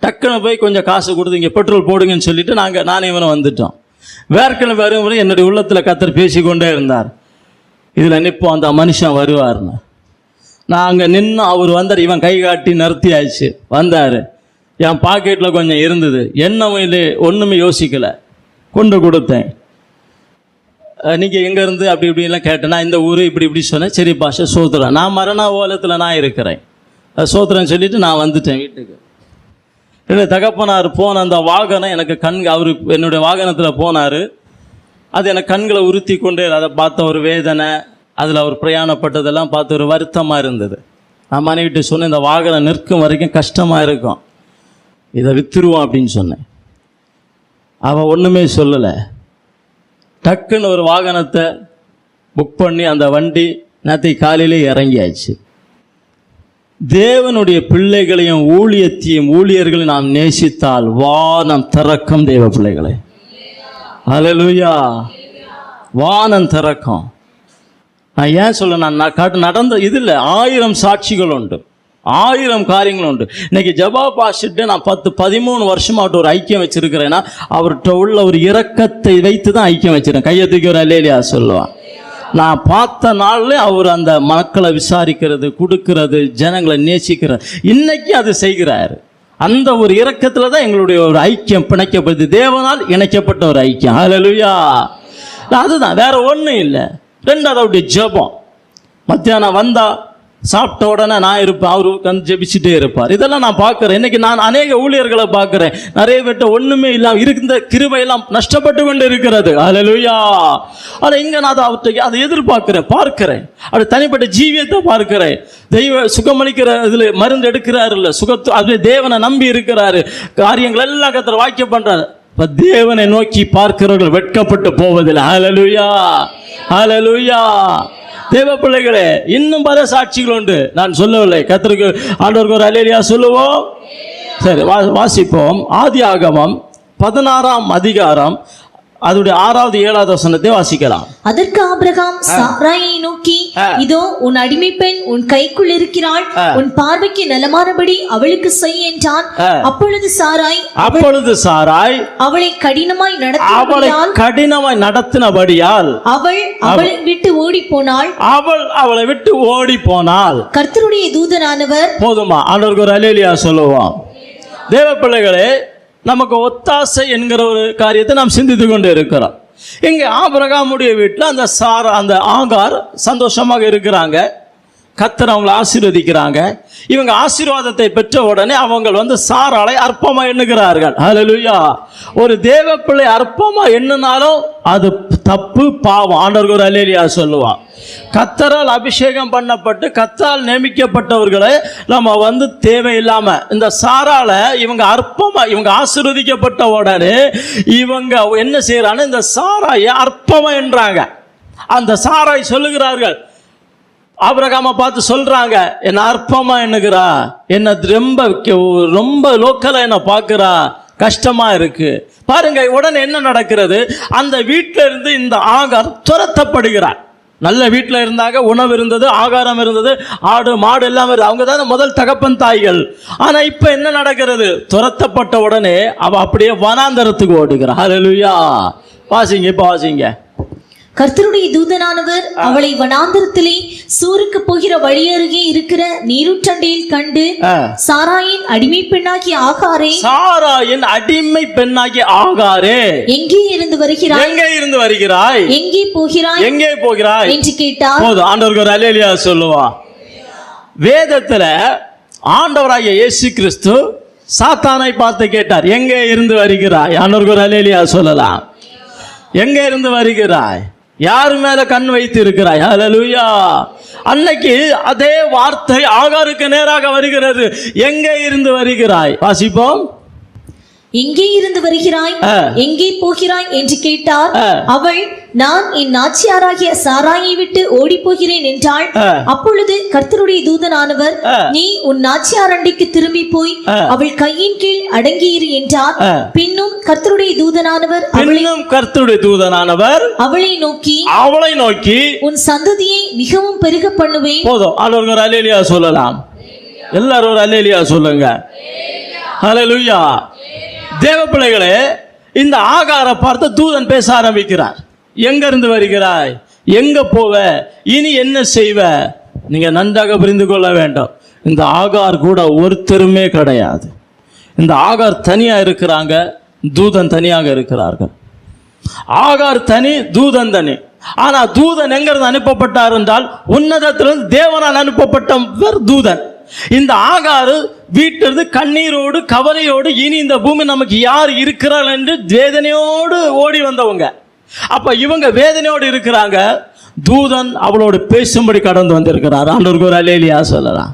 டக்குன்னு போய் கொஞ்சம் காசு கொடுத்து இங்கே பெட்ரோல் போடுங்கன்னு சொல்லிட்டு நானே இவனை வந்துட்டோம். வேர்க்கணும் வரும் என்னுடைய உள்ளத்தில் கத்தர் பேசிக்கொண்டே இருந்தார், இதில் நிற்போம், அந்த மனுஷன் வருவார்னு. நான் அங்கே நின்று அவர் வந்தார். இவன் கை காட்டி நிறுத்தி ஆயிடுச்சு. வந்தார், என் பாக்கெட்டில் கொஞ்சம் இருந்தது, என்னவும் இல்லை, ஒன்றுமே யோசிக்கலை, கொண்டு கொடுத்தேன். நீங்கள் எங்கேருந்து அப்படி இப்படிலாம் கேட்டேன்னா, இந்த ஊர் இப்படி இப்படி சொன்னேன். சரி பாஷா சோத்துறேன், நான் மரண ஓலத்தில் நான் இருக்கிறேன், சோத்துறேன்னு சொல்லிவிட்டு நான் வந்துட்டேன் வீட்டுக்கு. என்னுடைய தகப்பனார் போன அந்த வாகனம் எனக்கு அவர் என்னுடைய வாகனத்தில் போனார். அது எனக்கு கண்களை உறுத்தி கொண்டே, அதை பார்த்த ஒரு வேதனை, அதில் அவர் பிரயாணப்பட்டதெல்லாம் பார்த்து ஒரு வருத்தமாக இருந்தது. நான் மனைவிட்டு சொன்னேன், இந்த வாகனம் நிற்கும் வரைக்கும் கஷ்டமாக இருக்கும், இதை விற்றுருவோம் அப்படின்னு சொன்னேன். அவன் ஒன்றுமே சொல்லலை. டக்குன்னு ஒரு வாகனத்தை புக் பண்ணி அந்த வண்டி நேற்று காலையிலே இறங்கியாச்சு. தேவனுடைய பிள்ளைகளையும் ஊழியத்தையும் ஊழியர்களையும் நாம் நேசித்தால் வானம் திறக்கும். தேவ பிள்ளைகளை, அல்லேலூயா, வானம் திறக்கும். நான் ஏன் சொல்ல, நான் நடந்த இதில் 1000 சாட்சிகள் உண்டு, 1000 காரியங்கள் உண்டு. இன்னைக்கு ஜபா பாஸ்டர்கிட்ட நான் 10-13 வருஷமாட்டு ஒரு ஐக்கியம் வச்சிருக்கிறேன்னா, அவர்கிட்ட உள்ள ஒரு இரக்கத்தை வைத்து தான் ஐக்கியம் வச்சிருக்கேன். கையை தூக்கி ஒரு அல்லேலூயா சொல்லுவான். நான் பார்த்த நாள்ல அவர் அந்த மக்களை விசாரிக்கிறது, கொடுக்கிறது, ஜனங்களை நேசிக்கிறது, இன்னைக்கு அது செய்கிறாரு. அந்த ஒரு இரக்கத்துல தான் எங்களுடைய ஒரு ஐக்கியம் பிணைக்கப்படுது, தேவனால் இணைக்கப்பட்ட ஒரு ஐக்கியம். அல்லேலூயா. அதுதான், வேற ஒன்றும் இல்லை. 2வது அவருடைய ஜெபம். மத்தியானம் வந்தா சாப்பிட்ட உடனே நான் இருப்பேன், அவரு உட்காந்து ஜெபிச்சுட்டே இருப்பார். இதெல்லாம் நான் பார்க்குறேன். இன்னைக்கு நான் அநேக ஊழியர்களை பார்க்குறேன், நிறைய பேர்ட்ட ஒன்றுமே இல்லாமல் இருந்த கிருபையெல்லாம் நஷ்டப்பட்டு கொண்டு இருக்கிறது. அல்லேலூயா. ஆனால் இங்கே நான் அதை பார்க்கிறேன். அப்படி தனிப்பட்ட ஜீவியத்தை பார்க்கிறேன். தெய்வ சுகமளிக்கிற இதில் மருந்து எடுக்கிறாரு, இல்லை சுகத்து, அது தேவனை நம்பி இருக்கிறாரு, காரியங்கள் எல்லாம் கத்தர் வாக்கியம் பண்ணுறாரு. இப்போ தேவனை நோக்கி பார்க்கிறவர்கள் வெட்கப்பட்டு போவதில்லை. அல்லேலூயா, அல்லேலூயா. தேவ பிள்ளைகளே, இன்னும் பல சாட்சிகள் உண்டு, நான் சொல்லவில்லை. கர்த்தருக்கு ஆண்டவருக்கு ஒரு அல்லேலூயா சொல்லுவோம். சரி, வாசிப்போம். ஆதியாகமம் 16ஆம் அதிகாரம், அதோடைய 6வது 7வது வசனத்தை வாசிக்கலாம். அதற்கு ஆபிரகாம் சாராயை நோக்கி, இதோ உன் அடிமை பெண் உன் கைக்குள் இருக்கிறாள், உன் பார்வைக்கு நலமானபடி அவளுக்கு செய் என்றான். அப்பொழுது சாராய் அவளை கடினமாய் நடத்தினபடியால் அவளை விட்டு ஓடி போனாள். கர்த்தருடைய தூதனானவர், போதுமா? ஆண்டவருக்கு ஒரு அல்லேலூயா சொல்லுவோம். தேவ பிள்ளைகளே, நமக்கு ஒத்தாசை என்கிற ஒரு காரியத்தை நாம் சிந்தித்து கொண்டு இருக்கிறோம். இங்கே ஆபிரகாமுடைய வீட்டில் அந்த ஆகார் சந்தோஷமாக இருக்கிறாங்க. கர்த்தர் அவங்களை ஆசீர்வதிக்கிறாங்க. இவங்க ஆசீர்வாதத்தை பெற்ற உடனே அவங்க சாராளை அற்பமா எண்ணுகிறார்கள். அல்லேலூயா. ஒரு தேவ பிள்ளை அற்பமா எண்ணினாலும் அது தப்பு, பாவம். ஆண்டவருக்கு ஒரு அல்லேலூயா சொல்லுவான். கர்த்தரால் அபிஷேகம் பண்ணப்பட்டு கர்த்தரால் நியமிக்கப்பட்டவர்களை நம்ம தேவையில்லாம இந்த சாரால இவங்க அற்பமா, இவங்க ஆசீர்வதிக்கப்பட்ட உடனே இவங்க என்ன செய்யறாங்க, இந்த சாராயை அற்பமா என்றாங்க. அந்த சாராய் சொல்லுகிறார்கள், ஆபிரகாமை பார்த்து சொல்றாங்க, என்ன அற்பமா எண்ணுகிறா, என்ன ரொம்ப லோக்கலா என்ன பார்க்கிறா, கஷ்டமா இருக்கு பாருங்க. உடனே என்ன நடக்கிறது, அந்த வீட்டில இருந்து இந்த ஆகார் துரத்தப்படுகிறார். நல்ல வீட்டில் இருந்தாங்க, உணவு இருந்தது, ஆகாரம் இருந்தது, ஆடு மாடு எல்லாம் இருந்தது. அவங்க தான் முதல் தகப்பன் தாய்கள். ஆனா இப்ப என்ன நடக்கிறது, துரத்தப்பட்ட உடனே அவ அப்படியே வனாந்தரத்துக்கு ஓடுகிறார். அல்லேலூயா. வாசிங்க, இப்ப வாசிங்க. கர்த்தருடைய தூதனானவர் அவளை வனாந்தரத்திலே சூருக்கு போகிற வழி அருகே இருக்கிற நீருற்றண்டையில் கண்டு, சாராயின் அடிமை பெண்ணாகிய ஆகாரே, சாராயின் அடிமை பெண்ணாகிய ஆகாரே, எங்கே இருந்து வருகிறாய், எங்கே இருந்து வருகிறாய், எங்கே போகிறாய், எங்கே போகிறாய் என்று கேட்டார். போதும், ஆண்டவருக்கு ஒரு அல்லேலூயா சொல்லுவா. வேதத்துல ஆண்டவராகிய இயேசு கிறிஸ்து சாத்தானை பார்த்து கேட்டார், எங்கே இருந்து வருகிறாய்? ஆண்டவருக்கு ஒரு அல்லேலூயா சொல்லலாம். எங்கே இருந்து வருகிறாய்? யார் மேல கண் வைத்து இருக்கிறாய்? ஹல்லேலூயா. அன்னைக்கு அதே வார்த்தை ஆகாருக்கு நேராக வருகிறது. எங்கே இருந்து வருகிறாய்? வாசிப்போம். எங்கே இருந்து வருகிறாய், எங்கே போகிறாய் என்று கேட்டார். அவள், நான் என் நாச்சியாராகிய சாராயை விட்டு ஓடி போகிறேன் என்றாள். அப்பொழுது கர்த்தருடைய தூதனானவர், நீ உன் நாச்சியார் அண்டைக்கு திரும்பி போய் அவள் கையின் கீழ் அடங்கியிரு என்றார். பின்னும் கர்த்தருடைய தூதனானவர் அவளை நோக்கி உன் சந்ததியை மிகவும் பெருக பண்ணுவேன். போதும், ஆண்டவருக்கு ஒரு அல்லேலூயா சொல்லலாம். எல்லாரும் ஒரு அல்லேலூயா சொல்லுங்க. ஹல்லேலூயா. தேவ பிள்ளைகளே, இந்த ஆகாரை பார்த்து தூதன் பேச ஆரம்பிக்கிறார். எங்க இருந்து வருகிறாய், எங்க போவ, இனி என்ன செய்வ? நீங்க நன்றாக புரிந்து கொள்ள வேண்டும், இந்த ஆகார் கூட ஒருத்தருமே கிடையாது. இந்த ஆகார் தனியா இருக்கிறாங்க, தூதன் தனியாக இருக்கிறார்கள். ஆகார் தனி, தூதன் தனி. ஆனா தூதன் எங்கிருந்து அனுப்பப்பட்டார் என்றால், உன்னதத்திலிருந்து தேவனால் அனுப்பப்பட்டவர் தூதன். இந்த ஆகாரு வீட்டிலிருந்து கண்ணீரோடு கவலையோடு, இனி இந்த பூமி நமக்கு யார் இருக்கிறாள் என்று வேதனையோடு ஓடி வந்தவங்க. அப்ப இவங்க வேதனையோடு இருக்கிறாங்க, தூதன் அவளோடு பேசும்படி கடந்து வந்திருக்கிறார். ஆண்டவருக்கு ஒரு அல்லேலூயா சொல்லலாம்.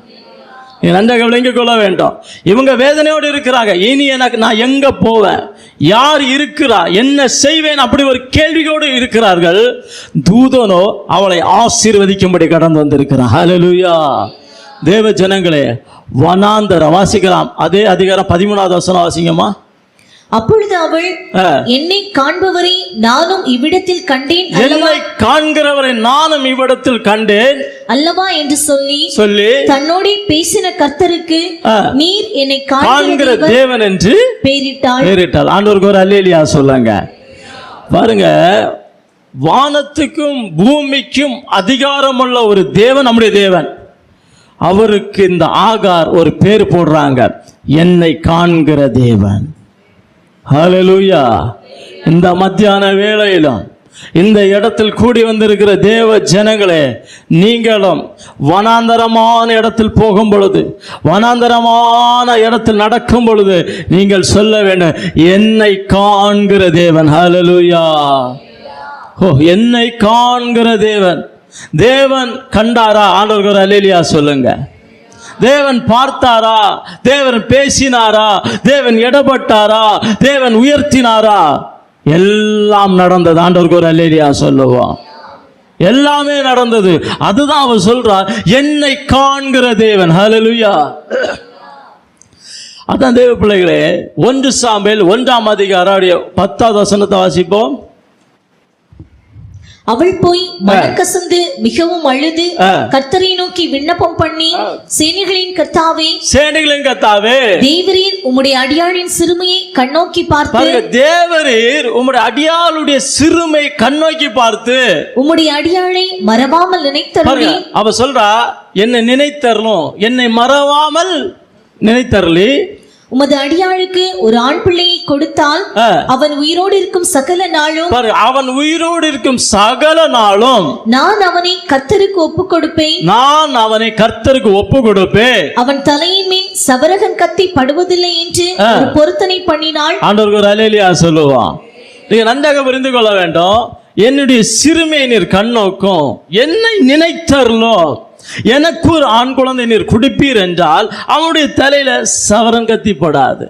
நன்றாக விளங்கிக் கொள்ள வேண்டும். இவங்க வேதனையோடு இருக்கிறாங்க, இனி எனக்கு நான் எங்க போவேன், யார் இருக்கிறா, என்ன செய்வேன், அப்படி ஒரு கேள்வியோடு இருக்கிறார்கள். தூதனோ அவளை ஆசீர்வதிக்கும்படி கடந்து வந்திருக்கிறார். ஹல்லேலூயா. தேவ ஜனங்களே, வனாந்தரம் வாசிக்கலாம். அதே அதிகாரம் 13வது வசனம் வாசிங்கம்மா. அப்பொழுது அவள், என்னை காண்பவரை நானும் இவ்விடத்தில் கண்டேன், என்னை காண்கிறவரை நானும் இவ்விடத்தில் கண்டேன் அல்லவா என்று சொல்லி தன்னோடு பேசின கர்த்தருக்கு, நீர் என்னை காண்கிற தேவன் என்று பெயரிட்டாள். ஆண்டவருக்கு ஒரு அல்லேலூயா சொல்லுங்க. பாருங்க, வானத்துக்கும் பூமிக்கும் அதிகாரமுள்ள ஒரு தேவன் நம்முடைய தேவன். அவருக்கு இந்த ஆகார் ஒரு பேர் போடுறாங்க, என்னை காண்கிற தேவன். ஹல்லேலூயா. இந்த மத்தியான வேளையிலும் இந்த இடத்தில் கூடி வந்திருக்கிற தேவ ஜனங்களே, நீங்களும் வனாந்தரமான இடத்தில் போகும் பொழுது, வனாந்தரமான இடத்தில் நடக்கும் பொழுது நீங்கள் சொல்ல வேண்டும், என்னை காண்கிற தேவன். ஹல்லேலூயா. என்னை காண்கிற தேவன். தேவன் கண்டாரா? ஆண்டவருக்கு ஒரு அல்லேலூயா சொல்லுங்க. தேவன் பார்த்தாரா? தேவன் பேசினாரா? தேவன் இடப்பட்டாரா? தேவன் உயர்த்தினாரா? எல்லாம் நடந்தது. ஆண்டவருக்கு ஒரு அல்லேலூயா சொல்லுவோம். எல்லாமே நடந்தது. அதுதான் அவர் சொல்றார், என்னை காண்கிற தேவன். ஹல்லேலூயா. அதான் தேவ பிள்ளைகளே, 1 சாமுவேல் 1ஆம் அதிகாரம் 10வது வசனத்தை வாசிப்போம். அவள் போய் மனக்கசந்து மிகவும் அழுது கர்த்தரை நோக்கி விண்ணப்பம் பண்ணி, சேனைகளின் கர்த்தாவே, தேவரீர் உம்முடைய அடியாளின் சிறுமையை கண்ணோக்கி பார்த்து, தேவரீர் உம்முடைய அடியாளுடைய சிறுமை கண்ணோக்கி பார்த்து, உம்முடைய அடியாளை மறவாமல் நினைத்தருளி. அவ சொல்றா, என்னை நினைத்தரணும், என்னை மறவாமல் நினைத்தருளி, உமது அடியாளுக்கு ஒரு ஆண் பிள்ளையை கொடுத்தால் அவன் உயிரோடு இருக்கும் சகல நாளும், அவன் உயிரோடு இருக்கும் சகல நாளும் நான் அவனை கர்த்தருக்கு ஒப்பு கொடுப்பேன், அவன் தலையின் மேல் சவரகன் கத்தி படுவதில்லை என்று ஒரு பொருத்தனை பண்ணினாள். ஆண்டவருக்கு ஒரு அல்லேலூயா சொல்லுவான். நீங்க நன்றாக புரிந்து கொள்ள வேண்டும், என்னுடைய சிறுமை நீர் கண்ணோக்கும், என்னை நினைத்தருளோ, எனக்கு ஒரு ஆண் குழந்தை நீர் குடிப்பீர் என்றால் அவனுடைய தலையில சவரன் கத்தி போடாது,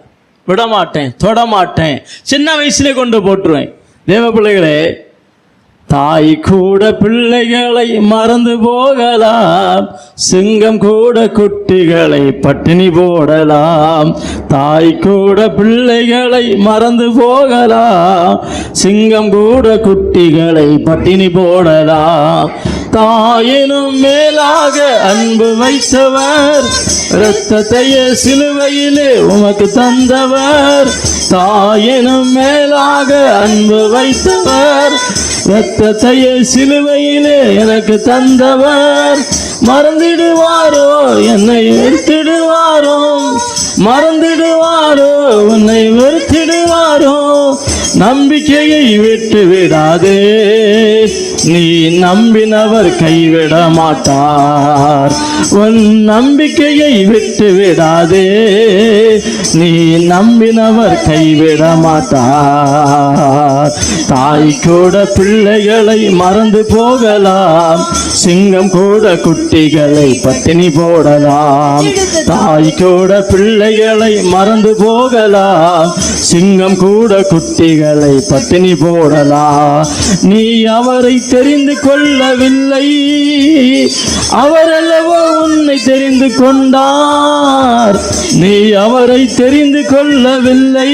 விடமாட்டேன், தொடமாட்டேன், சின்ன வயசுல கொண்டு போட்டுருவேன். தேவ பிள்ளைகளே, தாய் கூட பிள்ளைகளை மறந்து போகலாம், சிங்கம் கூட குட்டிகளை பட்டினி போடலாம். தாய் கூட பிள்ளைகளை மறந்து போகலாம், சிங்கம் கூட குட்டிகளை பட்டினி போடலாம். தாயினும் மேலாக அன்பு வைத்தவர், இரத்தத்தையே சிலுவையிலே உமக்கு தந்தவர். தாயினும் மேலாக அன்பு வைத்தவர், ரத்தத்தையே சிலுவையிலே எனக்கு தந்தவர் மறந்திடுவாரோ என்னை வெறுத்திடுவாரோ, மறந்திடுவாரோ உன்னை வெறுத்திடுவாரோ. நம்பிக்கையை விட்டு விடாதே, நீ நம்பினவர் கைவிட மாட்டார். உன் நம்பிக்கையை விட்டு விடாதே, நீ நம்பினவர் கைவிட மாட்டார். தாய் கூட பிள்ளைகளை மறந்து போகலாம், சிங்கம் கூட குட்டிகளை பட்டினி போடலாம். தாய் கூட பிள்ளைகளை மறந்து போகலாம், சிங்கம் கூட குட்டிகளை பட்டினி போடலாம். நீ அவரை தெரிந்து கொள்ளவில்லை, அவரல்லவோ உன்னை தெரிந்து கொண்டார். நீ அவரை தெரிந்து கொள்ளவில்லை,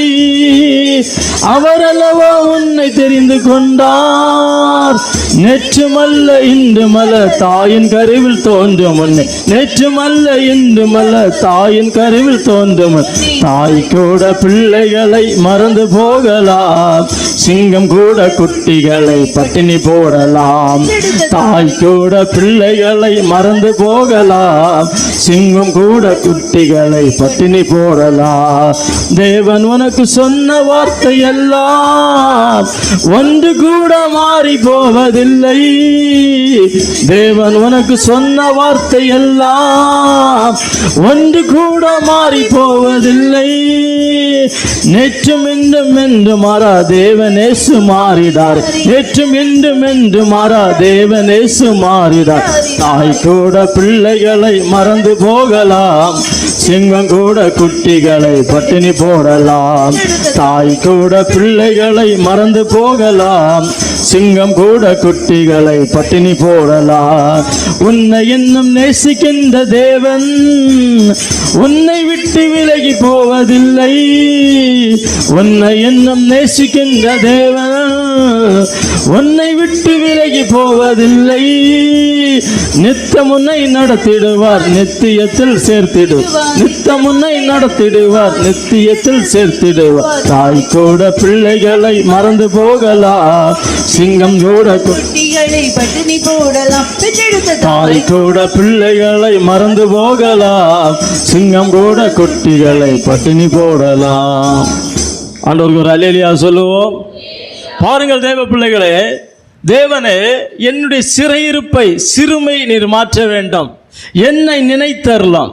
அவரல்லவோ உன்னை தெரிந்து கொண்டார். நேற்றுமல்ல இன்றுமல்ல தாயின் கருவில் தோன்றும் உன்னை, நேற்றுமல்ல இன்றுமல்ல தாயின் கருவில் தோன்றும். தாய் கூட பிள்ளைகளை மறந்து போகலாம், சிங்கம் கூட குட்டிகளை பட்டினி போடலாம். தாய் கூட பிள்ளைகளை மறந்து போகலாம், சிங்கம் கூட குட்டிகளை பட்டினி போடலாம். தேவன் உனக்கு சொன்ன வார்த்தை எல்லாம் ஒன்று கூட மாறி போவதில்லை. தேவன் உனக்கு சொன்ன வார்த்தை எல்லாம் ஒன்று கூட மாறி போவதில்லை. நேற்றும் இன்றும் என்று மாறா தேவனேசு மாறிடார், நேற்றும் இன்றும் என்று மாறா தேவனேசு மாறிடார். தாய் கூட பிள்ளைகளை மறந்து போகலாம், சிங்கம் கூட குட்டிகளை பட்டினி போடலாம். தாய் கூட பிள்ளைகளை மறந்து போகலாம், சிங்கம் கூட குட்டிகளை பட்டினி போடலாம். உன்னை இன்னும் நேசிக்கின்ற தேவன் உன்னை விட்டு விலகி போவதில்லை. உன்னை இன்னும் நேசிக்கின்ற தேவன் உன்னை விட்டு விலகி போவதில்லை. நித்தம் உன்னை நடத்திடுவார், நித்தியத்தில் சேர்த்திடுவார். நித்தம் உன்னை நடத்திடுவார், நித்தியத்தில் சேர்த்திடுவார். தாய் கூட பிள்ளைகளை மறந்து போகலாம், சிங்கம் கூட குட்டிகளை பட்டினி போடலாம். தாய் கூட பிள்ளைகளை மறந்து போகலாம், சிங்கம் கூட குட்டிகளை பட்டினி போடலாம். ஆண்டவருக்கு ஒரு அல்லேலூயா சொல்லுவோம். பாருங்கள் தேவ பிள்ளைகளே, தேவனே என்னுடைய சிறையிருப்பை சிறுமை நீர் மாற்ற வேண்டும், என்னை நினைத்தரலாம்.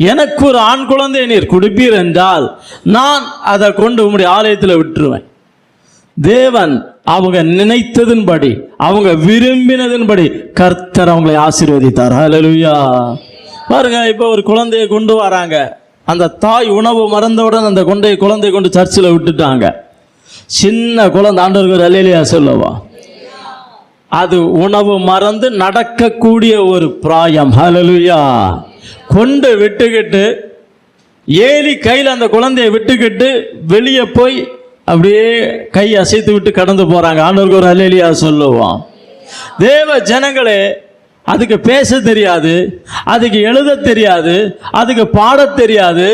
எனக்கு ஒரு ஆண் குழந்தை நீர் கொடுப்பீர் என்றால் நான் அதை கொண்டு உம்முடைய ஆலயத்தில் விட்டுருவேன். தேவன் அவங்க நினைத்ததின்படி, அவங்க விரும்பினதின்படி கர்த்தர் அவங்களை ஆசீர்வதித்தார். ஹல்லேலூயா. பாருங்க, இப்போ ஒரு குழந்தையை கொண்டு வராங்க, அந்த தாய் உணவு மறந்தவுடன் அந்த குழந்தையை கொண்டு சர்ச்சில் விட்டுட்டாங்க. சின்ன குழந்தை, ஆண்டவருக்கு ஒரு அல்லேலூயா சொல்லவா. அது உணவு மறந்து நடக்கக்கூடிய ஒரு பிராயம். ஹல்லேலூயா. கொண்டு விட்டுக்கிட்டு ஏலி கையில் அந்த குழந்தையை விட்டுக்கிட்டு வெளியே போய் அப்படியே கை அசைத்து விட்டு கடந்து போறாங்க. ஆண்டவருக்கு ஒரு அல்லேலூயா சொல்லுவோம். தேவ ஜனங்களே, அதுக்கு பேச தெரியாது, அதுக்கு எழுத தெரியாது, அதுக்கு பாட தெரியாது,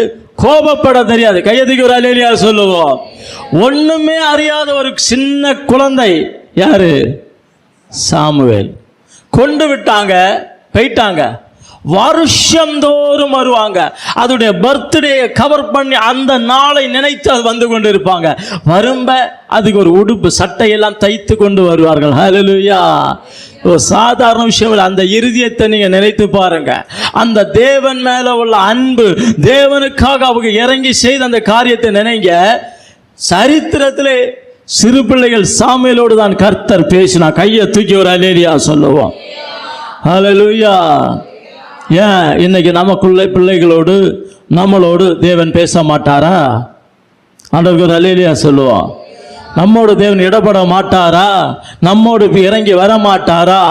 கோபப்பட தெரியாது. கையதுக்கு ஒரு அல்லேலூயா சொல்லுவோம். ஒண்ணுமே அறியாத ஒரு சின்ன குழந்தை யாரு? சாமுவேல். கொண்டு விட்டாங்க, போயிட்டாங்க. வருஷந்தோறும் வருவாங்க, அதோடைய பர்த்டே கவர் பண்ணி அந்த நாளை நினைத்து அது வந்து கொண்டு இருப்பாங்க. வரும்ப அதுக்கு ஒரு உடுப்பு சட்டையெல்லாம் தைத்து கொண்டு வருவார்கள். ஹல்லேலூயா. சாதாரண விஷயம் இல்லை. அந்த இருதயத்தை நீங்க நினைத்து பாருங்க. அந்த தேவன் மேல உள்ள அன்பு, தேவனுக்காக அவங்க இறங்கி செய்த அந்த காரியத்தை நினைங்க. சரித்திரத்திலே சிறு பிள்ளைகள் சாமுவேலோடு தான் கர்த்தர் பேசினா. கையை தூக்கி ஒரு அல்லேலூயா சொல்லுவோம். ஹல்லேலூயா. ஏன் இன்னைக்கு நமக்குள்ள பிள்ளைகளோடு நம்மளோடு தேவன் பேச மாட்டாரா? ஆண்டவருக்கு ஒரு அல்லேலூயா சொல்லுவோம். நம்மோடு தேவன் இடப்பட மாட்டாரா? நம்மோடு இறங்கி வர மாட்டாரா?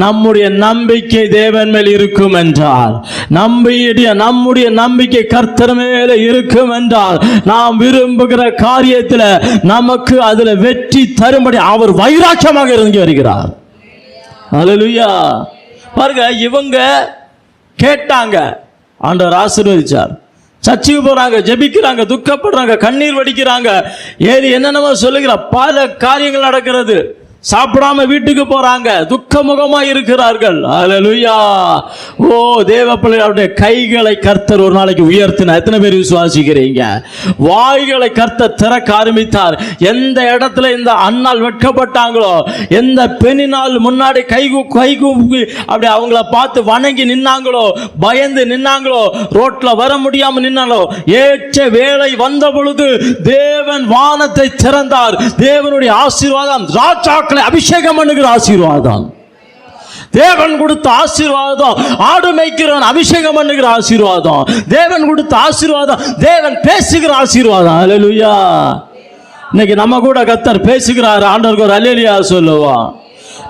நம்முடைய நம்பிக்கை தேவன் மேல் இருக்கும் என்றால், நம்முடைய நம்பிக்கை கர்த்தர் மேல இருக்கும் என்றால், நாம் விரும்புகிற காரியத்தில் நமக்கு அதுல வெற்றி தரும்படி அவர் வைராக்கியமாக இறங்கி வருகிறார். ஹல்லேலூயா. பாருங்க, இவங்க கேட்டாங்க, ஆண்டவர் ஆசீர்வதிச்சார். சர்ச்சுக்கு போறாங்க, ஜெபிக்கிறாங்க, துக்கப்படுறாங்க, கண்ணீர் வடிக்கிறாங்க. ஏலி என்னென்னமோ சொல்லுகிற, பல காரியங்கள் நடக்கிறது. சாப்பிடாம வீட்டுக்கு போறாங்க, துக்கமுகமா இருக்கிறார்கள். ஹல்லேலூயா. ஓ தேவ பிள்ளைகளுடைய கைகளை கர்த்தர் ஒரு நாளைக்கு உயர்த்தினார். எத்தனை பேர் விசுவாசிக்கிறீங்க? வாய்களை கர்த்தர் திறக்க ஆரம்பித்தார். எந்த இடத்துல இந்த அண்ணால் வெட்கப்பட்டாங்களோ, எந்த பெண்ணினால் முன்னாடி கைகூப்பி அப்படி அவங்கள பார்த்து வணங்கி நின்னாங்களோ, பயந்து நின்னாங்களோ, ரோட்ல வர முடியாம நின்னாங்களோ, ஏற்ற வேளை வந்த பொழுது தேவன் வானத்தை திறந்தார். தேவனுடைய ஆசீர்வாதம், ராஜாக்களை அபிஷேகம் பண்ணுகிற ஆசீர்வாதம், தேவன் கொடுத்த ஆசீர்வாதம், ஆடு மேய்க்கிறவன் அபிஷேகம் பண்ணுகிற ஆசீர்வாதம், தேவன் கொடுத்த ஆசீர்வாதம், தேவன் பேசுகிற ஆசீர்வாதம். ஹல்லேலூயா. இன்னைக்கு நம்ம கூட கர்த்தர் பேசுகிறார். ஆண்டவருக்கு ஒரு அல்லேலூயா சொல்லுவோம்.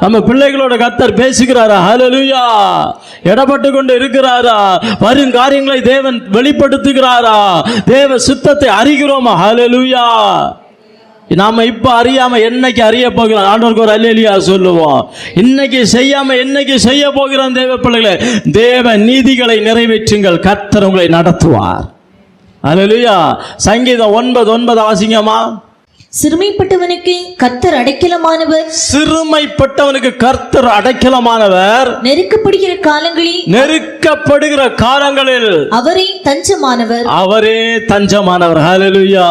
நம்ம பிள்ளைகளோட கர்த்தர் பேசுகிறாரா? ஹல்லேலூயா. இடப்பட்டு கொண்டு இருக்கிறாரா? வரும் காரியங்களை தேவன் வெளிப்படுத்துகிறாரா? தேவ சித்தத்தை அறிகிறோமா? ஹல்லேலூயா. நாம இப்ப அறியாம என்னைக்கு அறிய போகிறோம்? ஆண்டவருக்கு ஒரு அல்லேலூயா சொல்லுவோம். இன்னைக்கு செய்யாம என்னைக்கு செய்ய போகிறோம்? தேவ பிள்ளைகளே, தேவ நீதிகளை நிறைவேற்றுங்கள், கர்த்தர் உங்களை நடத்துவார். அல்லேலூயா. சங்கீதம் 9:9 வாசிங்கம்மா. சிறுமைப்பட்டவனுக்கு கர்த்தர் அடைக்கலமானவர். சிறுமைப்பட்டவனுக்கு கர்த்தர் அடைக்கலமானவர். நெருக்கப்படுகிற காலங்களில் அவரே தஞ்சமானவர். அவரே தஞ்சமானவர். ஹல்லேலூயா.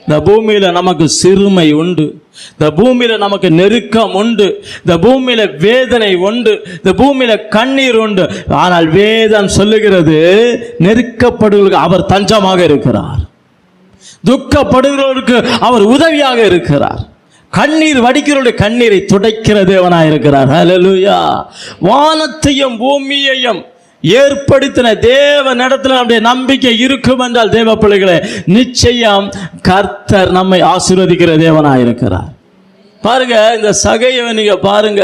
இந்த பூமியில நமக்கு சிறுமை உண்டு, இந்த பூமியில நமக்கு நெருக்கம் உண்டு, இந்த பூமியில வேதனை உண்டு, இந்த பூமியில கண்ணீர் உண்டு. ஆனால் வேதம் சொல்லுகிறது, நெருக்கப்படுவதற்கு அவர் தஞ்சமாக இருக்கிறார், துக்கப்படுகிறவருக்கு அவர் உதவியாக இருக்கிறார், கண்ணீர் வடிக்கிறவருடைய கண்ணீரை துடைக்கிற தேவனாக இருக்கிறார். ஹல்லேலூயா. வானத்தையும் பூமியையும் ஏற்படுத்தின தேவனிடத்தில் நம்முடைய நம்பிக்கை இருக்கும் என்றால், தேவ பிள்ளைகளே, நிச்சயம் கர்த்தர் நம்மை ஆசீர்வதிக்கிற தேவனாக இருக்கிறார். பாருங்க, இந்த சகையை நீங்க பாருங்க.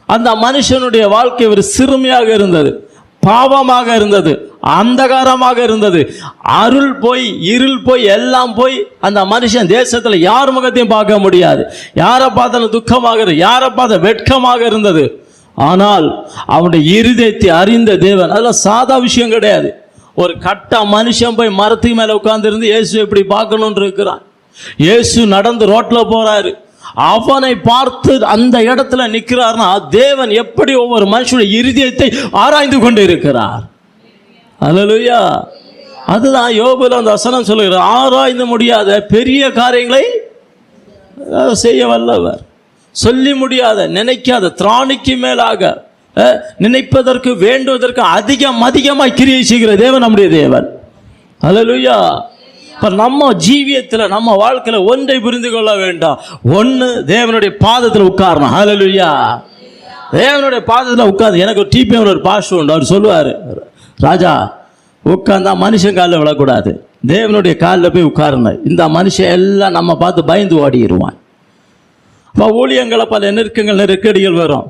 அந்த மனுஷனுடைய வாழ்க்கை ஒரு சிறுமையாக இருந்தது, பாவமாக இருந்தது, அந்தகாரமாக இருந்தது. அருள் போய் இருள் போய் எல்லாம் போய் அந்த மனுஷன் தேசத்துல யார் முகத்தையும் பார்க்க முடியாது, யாரை பார்த்தாலும் துக்கமாக, யாரை பார்த்த வெட்கமாக இருந்தது. ஆனால் அவனுடைய இருதயத்தை அறிந்த தேவன், அதெல்லாம் சாதா விஷயம் கிடையாது. ஒரு கட்ட மனுஷன் போய் மரத்துக்கு மேல உட்கார்ந்து இருந்து இயேசு எப்படி பார்க்கணும்னு இருக்கிறான். இயேசு நடந்து ரோட்ல போறாரு, அவனை பார்த்து அந்த இடத்துல நிற்கிறார்னா, தேவன் எப்படி ஒவ்வொரு மனுஷனுடைய இருதயத்தை ஆராய்ந்து கொண்டு இருக்கிறார். ஹல்லேலூயா. அதுதான் யோபுல அந்த வசனம் சொல்லுகிறார், ஆராய்ந்து முடியாத பெரிய காரியங்களை செய்ய வல்லவர், சொல்லி முடியாத நினைக்காத திராணிக்கு மேலாக நினைப்பதற்கு வேண்டுவதற்கு அதிகமாய் கிரியை செய்கிற தேவன் நம்முடைய தேவன். ஹல்லேலூயா. இப்ப நம்ம ஜீவியத்தில் நம்ம வாழ்க்கையில ஒன்றை புரிந்து கொள்ள வேண்டாம். ஒன்று, தேவனுடைய பாதத்தில் உட்காரணும். ஹல்லேலூயா. தேவனுடைய பாதத்தில் உட்கார்ந்து, எனக்கு ஒரு டிபிஎம் ஒரு பாஸ்டர் உண்டு, அவர் சொல்லுவார், ராஜா உட்கார்ந்தா மனுஷன் காலில் விழக்கூடாது, தேவனுடைய காலில் போய் உட்காரணும். இந்த மனுஷன் எல்லாம் நம்ம பார்த்து பயந்து ஓடிடுவான். இப்போ ஊழியங்களை பல நெருக்கடிகள் வரும்.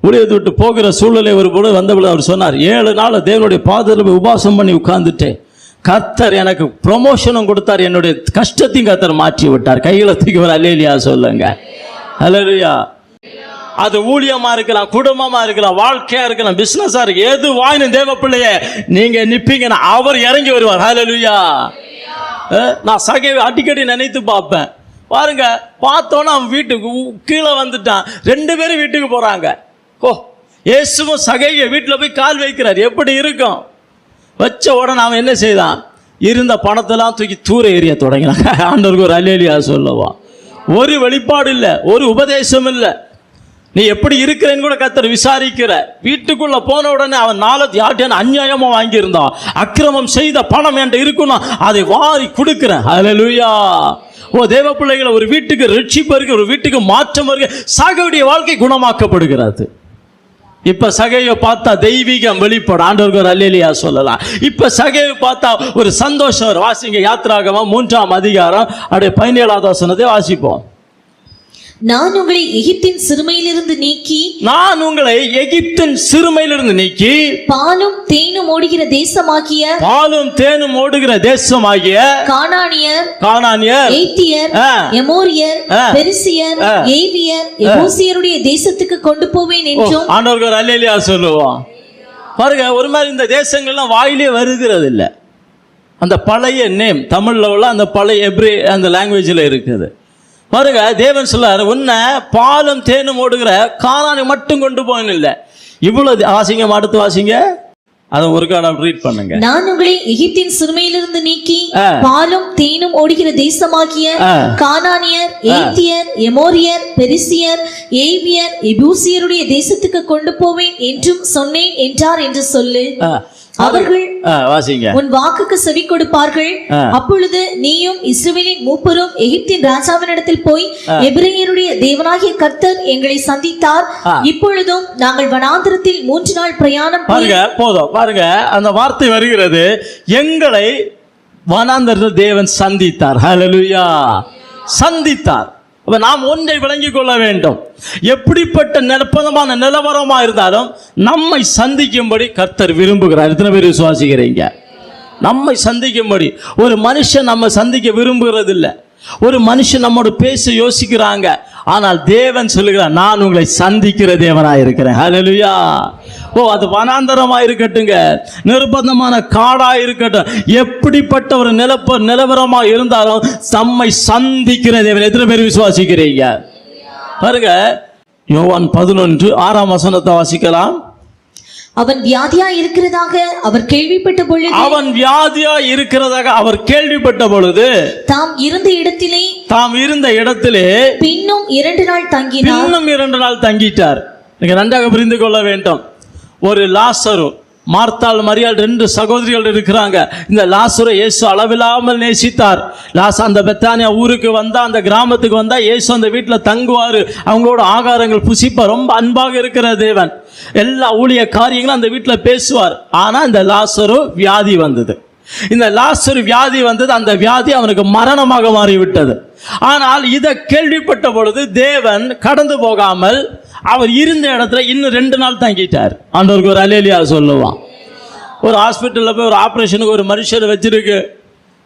ஊழியத்தை விட்டு போகிற சூழ்நிலை ஒரு பொழுது வந்தபொழுது அவர் சொன்னார், 7 நாள் தேவனுடைய பாதத்தில் போய் உபாசம் பண்ணி உட்கார்ந்துட்டேன், கர்த்தர் எனக்கு ப்ரொமோஷனும் கொடுத்தார், என்னுடைய கஷ்டத்தையும் கர்த்தர் மாற்றி விட்டார். கைகளை தூக்கி ஒரு அல்லேலூயா சொல்லுங்க. ஹல்லேலூயா. அது ஊழியமா இருக்கலாம், குடும்பமா இருக்கலாம், வாழ்க்கையா இருக்கலாம், பிசினஸா இருக்கு, எது வாயினும் தேவ பிள்ளையே நீங்க நிப்பீங்கன்னா அவர் இறங்கி வருவார். ஹல்லேலூயா. நான் சகையை அடிக்கடி நினைத்து பார்ப்பேன். பாருங்க, பார்த்தோன்னா அவன் வீட்டுக்கு கீழே வந்துட்டான், 2 பேரும் வீட்டுக்கு போறாங்க. ஓ, இயேசுவும் சகையை வீட்டில் போய் கால் வைக்கிறார். எப்படி இருக்கும்? வச்ச உடனே அவன் என்ன செய்தான்? இருந்த பணத்தெல்லாம் தூக்கி தூர எறிய தொடங்கினான். ஆண்டவருக்கு ஒரு அல்லேலூயா சொல்லுவான். ஒரு வெளிப்பாடு இல்லை, ஒரு உபதேசம் இல்லை, நீ எப்படி இருக்கிறேன்னு கூட கர்த்தர் விசாரிக்கிற. வீட்டுக்குள்ள போன உடனே அவன் யார்கிட்ட அநியாயமா வாங்கியிருந்தான், அக்கிரமம் செய்த பணம் என்கிட்ட இருக்குன்னா அதை வாரி கொடுக்கிறேன். ஹல்லேலூயா. ஓ தேவ பிள்ளைகளை, ஒரு வீட்டுக்கு ரட்சிப்பு இருக்கு, ஒரு வீட்டுக்கு மாற்றம் இருக்கு, சகையுடைய வாழ்க்கை குணமாக்கப்படுகிறது. இப்ப சகையை பார்த்தா தெய்வீகம் வெளிப்படும். ஆண்டவருக்கு ஒரு அல்லேலூயா சொல்லலாம். இப்ப சகையை பார்த்தா ஒரு சந்தோஷம். வாசிங்க யாத்திராகமம் 3ஆம் அதிகாரம் 17வது வசனத்தை வாசிப்போம். நான் உங்களை எகிப்தின் சிறுமையிலிருந்து நீக்கி பாலும் தேனும் ஓடுகிற தேசமாகிய கானானியர், ஏத்தியர், எமோரியர், பெரிசியர், ஏவியர், எபூசியருடைய தேசத்துக்கு கொண்டு போவேன் என்றும். ஆண்டவருக்கு ஒரு அல்லேலூயா சொல்லுவோம். பாருங்க, ஒரு மாதிரி இந்த தேசங்கள்லாம் வாயிலே வருகிறது இல்லை. அந்த பழைய நேம் தமிழ்ல உள்ள அந்த பழைய எப்ரே அந்த லாங்குவேஜில் இருக்குது. பாருங்க, தேவன் சொல்றாரு, உன்னை பாலும் தேனும் ஓடுகிற கானானை மட்டும் கொண்டு போகணும் இல்ல. இவ்வளவு வாசிங்க, அடுத்து வாசிங்க, அதை ஒரு காலம் ரீட் பண்ணுங்க. நான் உங்களை எகிப்தின் சிறுமையிலிருந்து நீக்கி பாலும் தேனும் ஓடுகிற தேசமாகிய கானானியர், ஏத்தியர், எமோரியர், பெரிசியர், ஏவியர், எபூசியருடைய தேசத்துக்கு கொண்டு போவேன் என்றும் சொன்னேன் என்றார் என்று சொல்லு. அவர்கள் உன் வாக்குக்கு செவி கொடுப்பார்கள். அப்பொழுது நீயும் இஸ்ரவேலின் மூப்பரும் எகிப்தின் ராஜாவினிடத்தில் போய், எபிரெயருடைய தேவனாகிய கர்த்தர் எங்களை சந்தித்தார், இப்பொழுதும் நாங்கள் வனாந்திரத்தில் 3 நாள் பிரயாணம். பாருங்க, அந்த வார்த்தை வருகிறது, எங்களை வனாந்திரத்தில் தேவன் சந்தித்தார். ஹல்லேலூயா, சந்தித்தார். நாம் ஒன்றை விளங்கிக் கொள்ள வேண்டும், எப்படிப்பட்ட நிரப்பதமான நிலவரமா இருந்தாலும் நம்மை சந்திக்கும்படி கர்த்தர் விரும்புகிறார். எத்தனை பேர் விசுவாசிக்கிறீங்க? நம்மை சந்திக்கும்படி. ஒரு மனுஷன் நம்ம சந்திக்க விரும்புகிறது இல்லை, ஒரு மனுஷன் நம்மோடு பேச யோசிக்கிறாங்க, ஆனால் தேவன் சொல்லுகிறார், நான் உங்களை சந்திக்கிற தேவனாய் இருக்கிறேன். ஹல்லேலூயா. அது வனாந்தரமா இருக்கட்டுங்க, நிர்பந்தமான காடா இருக்கட்டும், எப்படிப்பட்ட ஒரு நிலவரமா இருந்தாலும் நம்மை சந்திக்கிற தேவன். எத்தனை பேர் விசுவாசிக்கிறீங்க? பாருங்க, யோவான் 11:6 வாசிக்கலாம். அவன் வியாதியா இருக்கிறதாக அவர் கேள்விப்பட்ட பொழுது தாம் இருந்த இடத்திலே பின்னும் 2 நாள் தங்கிட்டார். நீங்க நன்றாக புரிந்து கொள்ள வேண்டும். ஒரு லாசரு, மார்த்தாள், மரியாள் 2 சகோதரிகள் இருக்கிறாங்க. இந்த லாசரை இயேசு அளவில்லாமல் நேசித்தார். அந்த பெத்தானியா ஊருக்கு வந்தா, அந்த கிராமத்துக்கு வந்தா இயேசு அந்த வீட்டில் தங்குவார், அவங்களோட ஆகாரங்கள் புசிப்பார். ரொம்ப அன்பாக இருக்கிற தேவன், எல்லா ஊழிய காரியங்களும் அந்த வீட்டில் பேசுவார். ஆனா இந்த லாசரு வியாதி வந்தது. இந்த லாசரு வியாதி வந்தது, அந்த வியாதி அவனுக்கு மரணமாக மாறிவிட்டது. ஆனால் இதை கேள்விப்பட்ட பொழுது தேவன் கடந்து போகாமல் அவர் இருந்த இடத்துல இன்னும் 2 நாள் தங்கிட்டார். ஆண்டவருக்கு ஒரு அல்லேலூயா சொல்லுவான். ஒரு ஹாஸ்பிட்டலில் போய் ஒரு ஆப்ரேஷனுக்கு ஒரு மனுஷர் வச்சிருக்கு,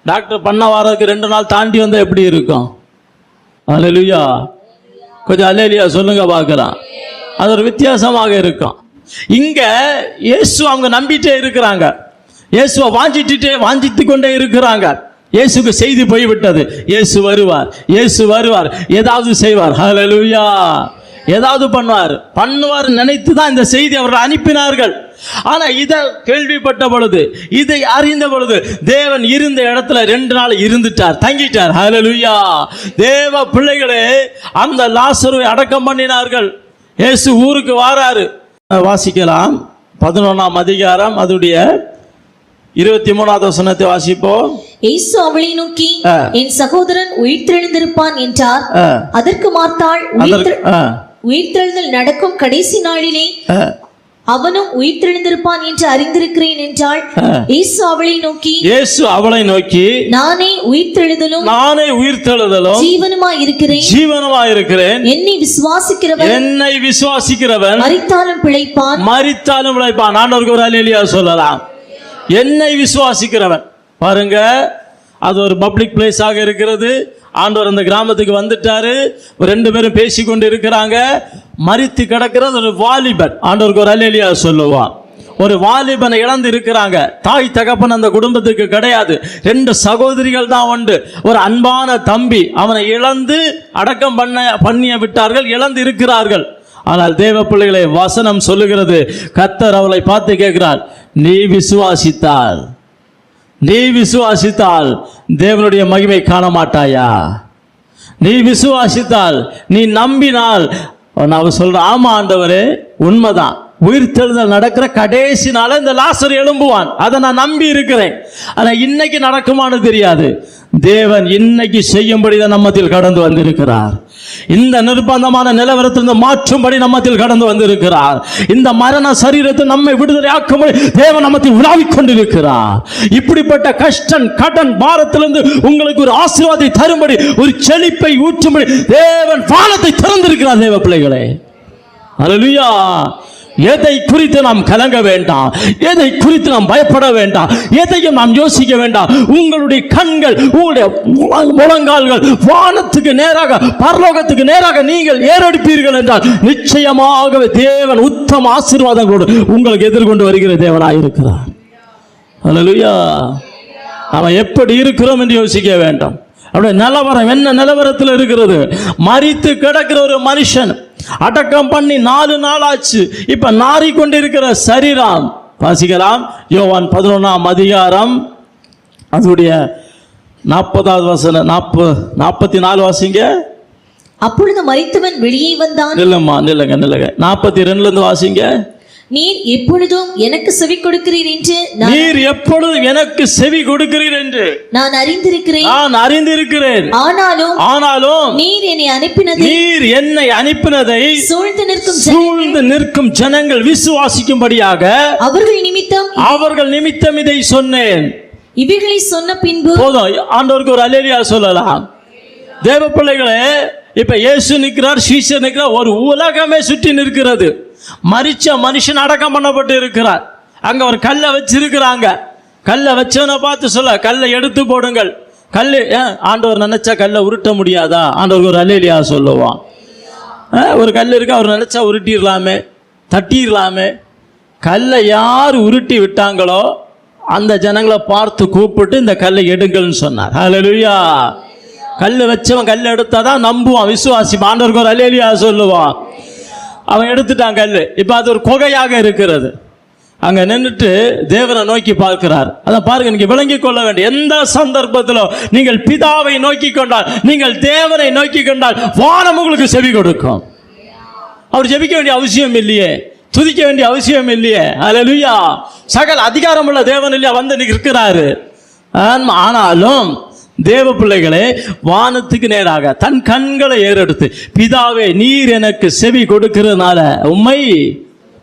டாக்டர் பண்ண வாரத்துக்கு 2 நாள் தாண்டி வந்தால் எப்படி இருக்கும்? அல்லேலூயா, கொஞ்சம் அல்லேலூயா சொல்லுங்க பார்க்கலாம். அது ஒரு வித்தியாசமாக இருக்கும். இங்க இயேசு அவங்க நம்பிட்டே இருக்கிறாங்க, இயேசுவை வாஞ்சித்து கொண்டே இருக்கிறாங்க. இயேசுக்கு செய்தி போய்விட்டது, இயேசு வருவார், ஏதாவது செய்வார். ஹல்லேலூயா, ஏதாவது பண்ணுவார் நினைத்து தான் இந்த செய்தி அவர்கள் அனுப்பினார்கள். ஆனா இதை கேள்விப்பட்ட பொழுது, இதை அறிந்த பொழுது தேவன் இருந்த இடத்துல 2 நாள் இருந்துட்டார், தங்கிட்டார். ஹல்லேலூயா. தேவ பிள்ளைகளே, அந்த லாசருவை அடக்கம் பண்ணினார்கள். இயேசு ஊருக்கு வாராரு. வாசிக்கலாம் 11ஆம் அதிகாரம், அதனுடைய 23வது வசனத்தை வாசிப்போம். இயேசு அவளை நோக்கி, என் சகோதரன் உயிர்த்தெழுந்திருப்பான் என்றார். அதற்கு மார்த்தாள், உயிர்த்தெழுதல் நடக்கும் கடைசி நாளிலே அவனும் உயிர்த்தெழுந்திருப்பான் என்று அறிந்திருக்கிறேன் என்றாள். இயேசு அவளை நோக்கி, நானே உயிர்த்தெழுதலும் ஜீவனுமாய் இருக்கிறேன். என்னை விசுவாசிக்கிறவன் மரித்தாலும் பிழைப்பான். ஆண்டவருக்கு ஒரு அல்லேலூயா சொல்லலாம். என்னை விசுவாசிக்கிறவன். பாருங்க, அது ஒரு பப்ளிக் பிளேஸாக இருக்கிறது. ஆண்டவர் அந்த கிராமத்துக்கு வந்துட்டாரு, 2 பேரும் பேசிக்கொண்டு இருக்கிறாங்க. மரித்து கிடக்கிறது ஒரு வாலிபன். ஆண்டவருக்கு ஒரு அல்லேலூயா சொல்லுவான். ஒரு வாலிபனை இழந்து இருக்கிறாங்க. தாய் தகப்பன் அந்த குடும்பத்துக்கு கிடையாது, 2 சகோதரிகள் தான் உண்டு. ஒரு அன்பான தம்பி, அவனை இழந்து அடக்கம் பண்ணிய விட்டார்கள், இழந்து இருக்கிறார்கள். ஆனால் தேவ பிள்ளைகளை, வசனம் சொல்லுகிறது, கர்த்தர் அவளை பார்த்து கேட்கிறார், நீ விசுவாசித்தால் தேவனுடைய மகிமை காண மாட்டாயா? நீ விசுவாசித்தால், நீ நம்பினால். நான் சொல்றேன், ஆமா ஆண்டவரே, உண்மைதான். உயிர்த்தெழுதல் நடக்கிற கடைசி நாள் இந்த லாசர் எழும்புவான், அதை நான் நம்பி இருக்கிறேன். ஆனா இன்னைக்கு நடக்குமான்னு தெரியாது. தேவன் இன்னைக்கு செய்யும்படிதான் நம்மத்தில் கடந்து வந்திருக்கிறார். இந்த நிர்பந்தமான நிலவரத்திலிருந்து மாற்றும்படி நம்மத்தில் கடந்து வந்திருக்கிறார். இந்த மரண சரீரத்தை நம்மை விடுதலை ஆக்கும்படி தேவன் நம்மத்தில் உலாவிக் கொண்டிருக்கிறார். இப்படிப்பட்ட கஷ்டம், கடன், பாரத்திலிருந்து உங்களுக்கு ஒரு ஆசீர்வாதத்தை தரும்படி, ஒரு செழிப்பை ஊற்றும்படி தேவன் வானத்தை திறந்திருக்கிறார். தேவ பிள்ளைகளே, அல்லேலூயா. எதை குறித்து நாம் கலங்க வேண்டாம், எதை குறித்து நாம் பயப்பட வேண்டாம், எதையும் நாம் யோசிக்க வேண்டாம். உங்களுடைய கண்கள், உங்களுடைய முழங்கால்கள் வானத்துக்கு நேராக, பரலோகத்துக்கு நேராக நீங்கள் ஏறெடுப்பீர்கள் என்றால் நிச்சயமாகவே தேவன் உத்தம ஆசீர்வாதங்களோடு உங்களுக்கு எதிர்கொண்டு வருகிற தேவனாய் இருக்கிறார். அல்லேலூயா. அவன் எப்படி இருக்கிறோம் என்று யோசிக்க வேண்டாம். அவருடைய நிலவரம் என்ன நிலவரத்தில் இருக்கிறது? மரித்து கிடக்கிற ஒரு மனுஷன் அடக்கம் பண்ணி 4 நாள் ஆச்சு. இப்ப நாறிக்கொண்டிருக்கிற சரீரம். வாசிக்கலாம் யோவான் 11ஆம் அதிகாரம் அதனுடைய 40வது வசனம் 44 வாசிங்க. அப்பொழுது மரித்தவன் வெளியே வந்தான். நில்லுங்க 42ல இருந்து வாசிங்க. நீர் எப்பொழுதும் எனக்கு செவி கொடுக்கிறீர் என்று நான் அறிந்திருக்கிறேன். ஆனாலும் நீர் என்னை அனுப்பினதை சூழ்ந்து நிற்கும் ஜனங்கள் விசுவாசிக்கும்படியாக அவர்கள் நிமித்தம் இதை சொன்னேன். இவைகளை சொன்ன பின்பு போதும், ஆண்டவருக்கு ஒரு அல்லேலூயா சொல்லலாம். தேவ பிள்ளைகளே, இப்ப இயேசு நிற்கிறார், சீஷர் நிற்கிறார், ஒரு உலகமே சுற்றி நிற்கிறது. மரிச்ச மனுஷன் அடக்கம் பண்ணப்பட்டு இருக்கிறார். அங்க ஒரு கல்லை வச்சிருக்கிறாங்க. கல்லை வச்சவனை பார்த்து சொல்ல, கல்லை எடுத்து போடுங்கள். கல்லு ஆண்டவர் நினைச்சா கல்லை உருட்ட முடியாதா? ஆண்டவருக்கு ஒரு அல்லேலூயா சொல்லுவான். ஒரு கல் இருக்கு, அவர் நினைச்சா உருட்டிடலாமே, தட்டிடலாமே. கல்லை யார் உருட்டி விட்டாங்களோ அந்த ஜனங்களை பார்த்து கூப்பிட்டு இந்த கல்லை எடுங்கள்னு சொன்னார். அல்லேலூயா. கல் வச்சவன் கல் எடுத்தாதான் நம்புவான், விசுவாசி. ஆண்டவருக்கு ஒரு அல்லேலூயா சொல்லுவான். அவன் எடுத்துட்டான் கல். இப்ப அது ஒரு குகையாக இருக்கிறது. அங்க நின்றுட்டு தேவனை நோக்கி பார்க்கிறார். அதை பாருங்க, நீங்க விளங்கிக் கொள்ள வேண்டிய எந்த சந்தர்ப்பத்திலும் நீங்கள் பிதாவை நோக்கி கொண்டால், நீங்கள் தேவனை நோக்கி கொண்டால் வானம் உங்களுக்கு செவி கொடுக்கும். அவர் ஜெபிக்க வேண்டிய அவசியம் இல்லையே, துதிக்க வேண்டிய அவசியம் இல்லையே. அல்லேலூயா. சகல அதிகாரம் உள்ள தேவன் இல்லையா வந்து இருக்கிறாரு. ஆனாலும் தேவ பிள்ளைகளே, வானத்துக்கு நேராக தன் கண்களை ஏறெடுத்து, பிதாவே நீர் எனக்கு செவி கொடுக்கிறதுனால உம்மை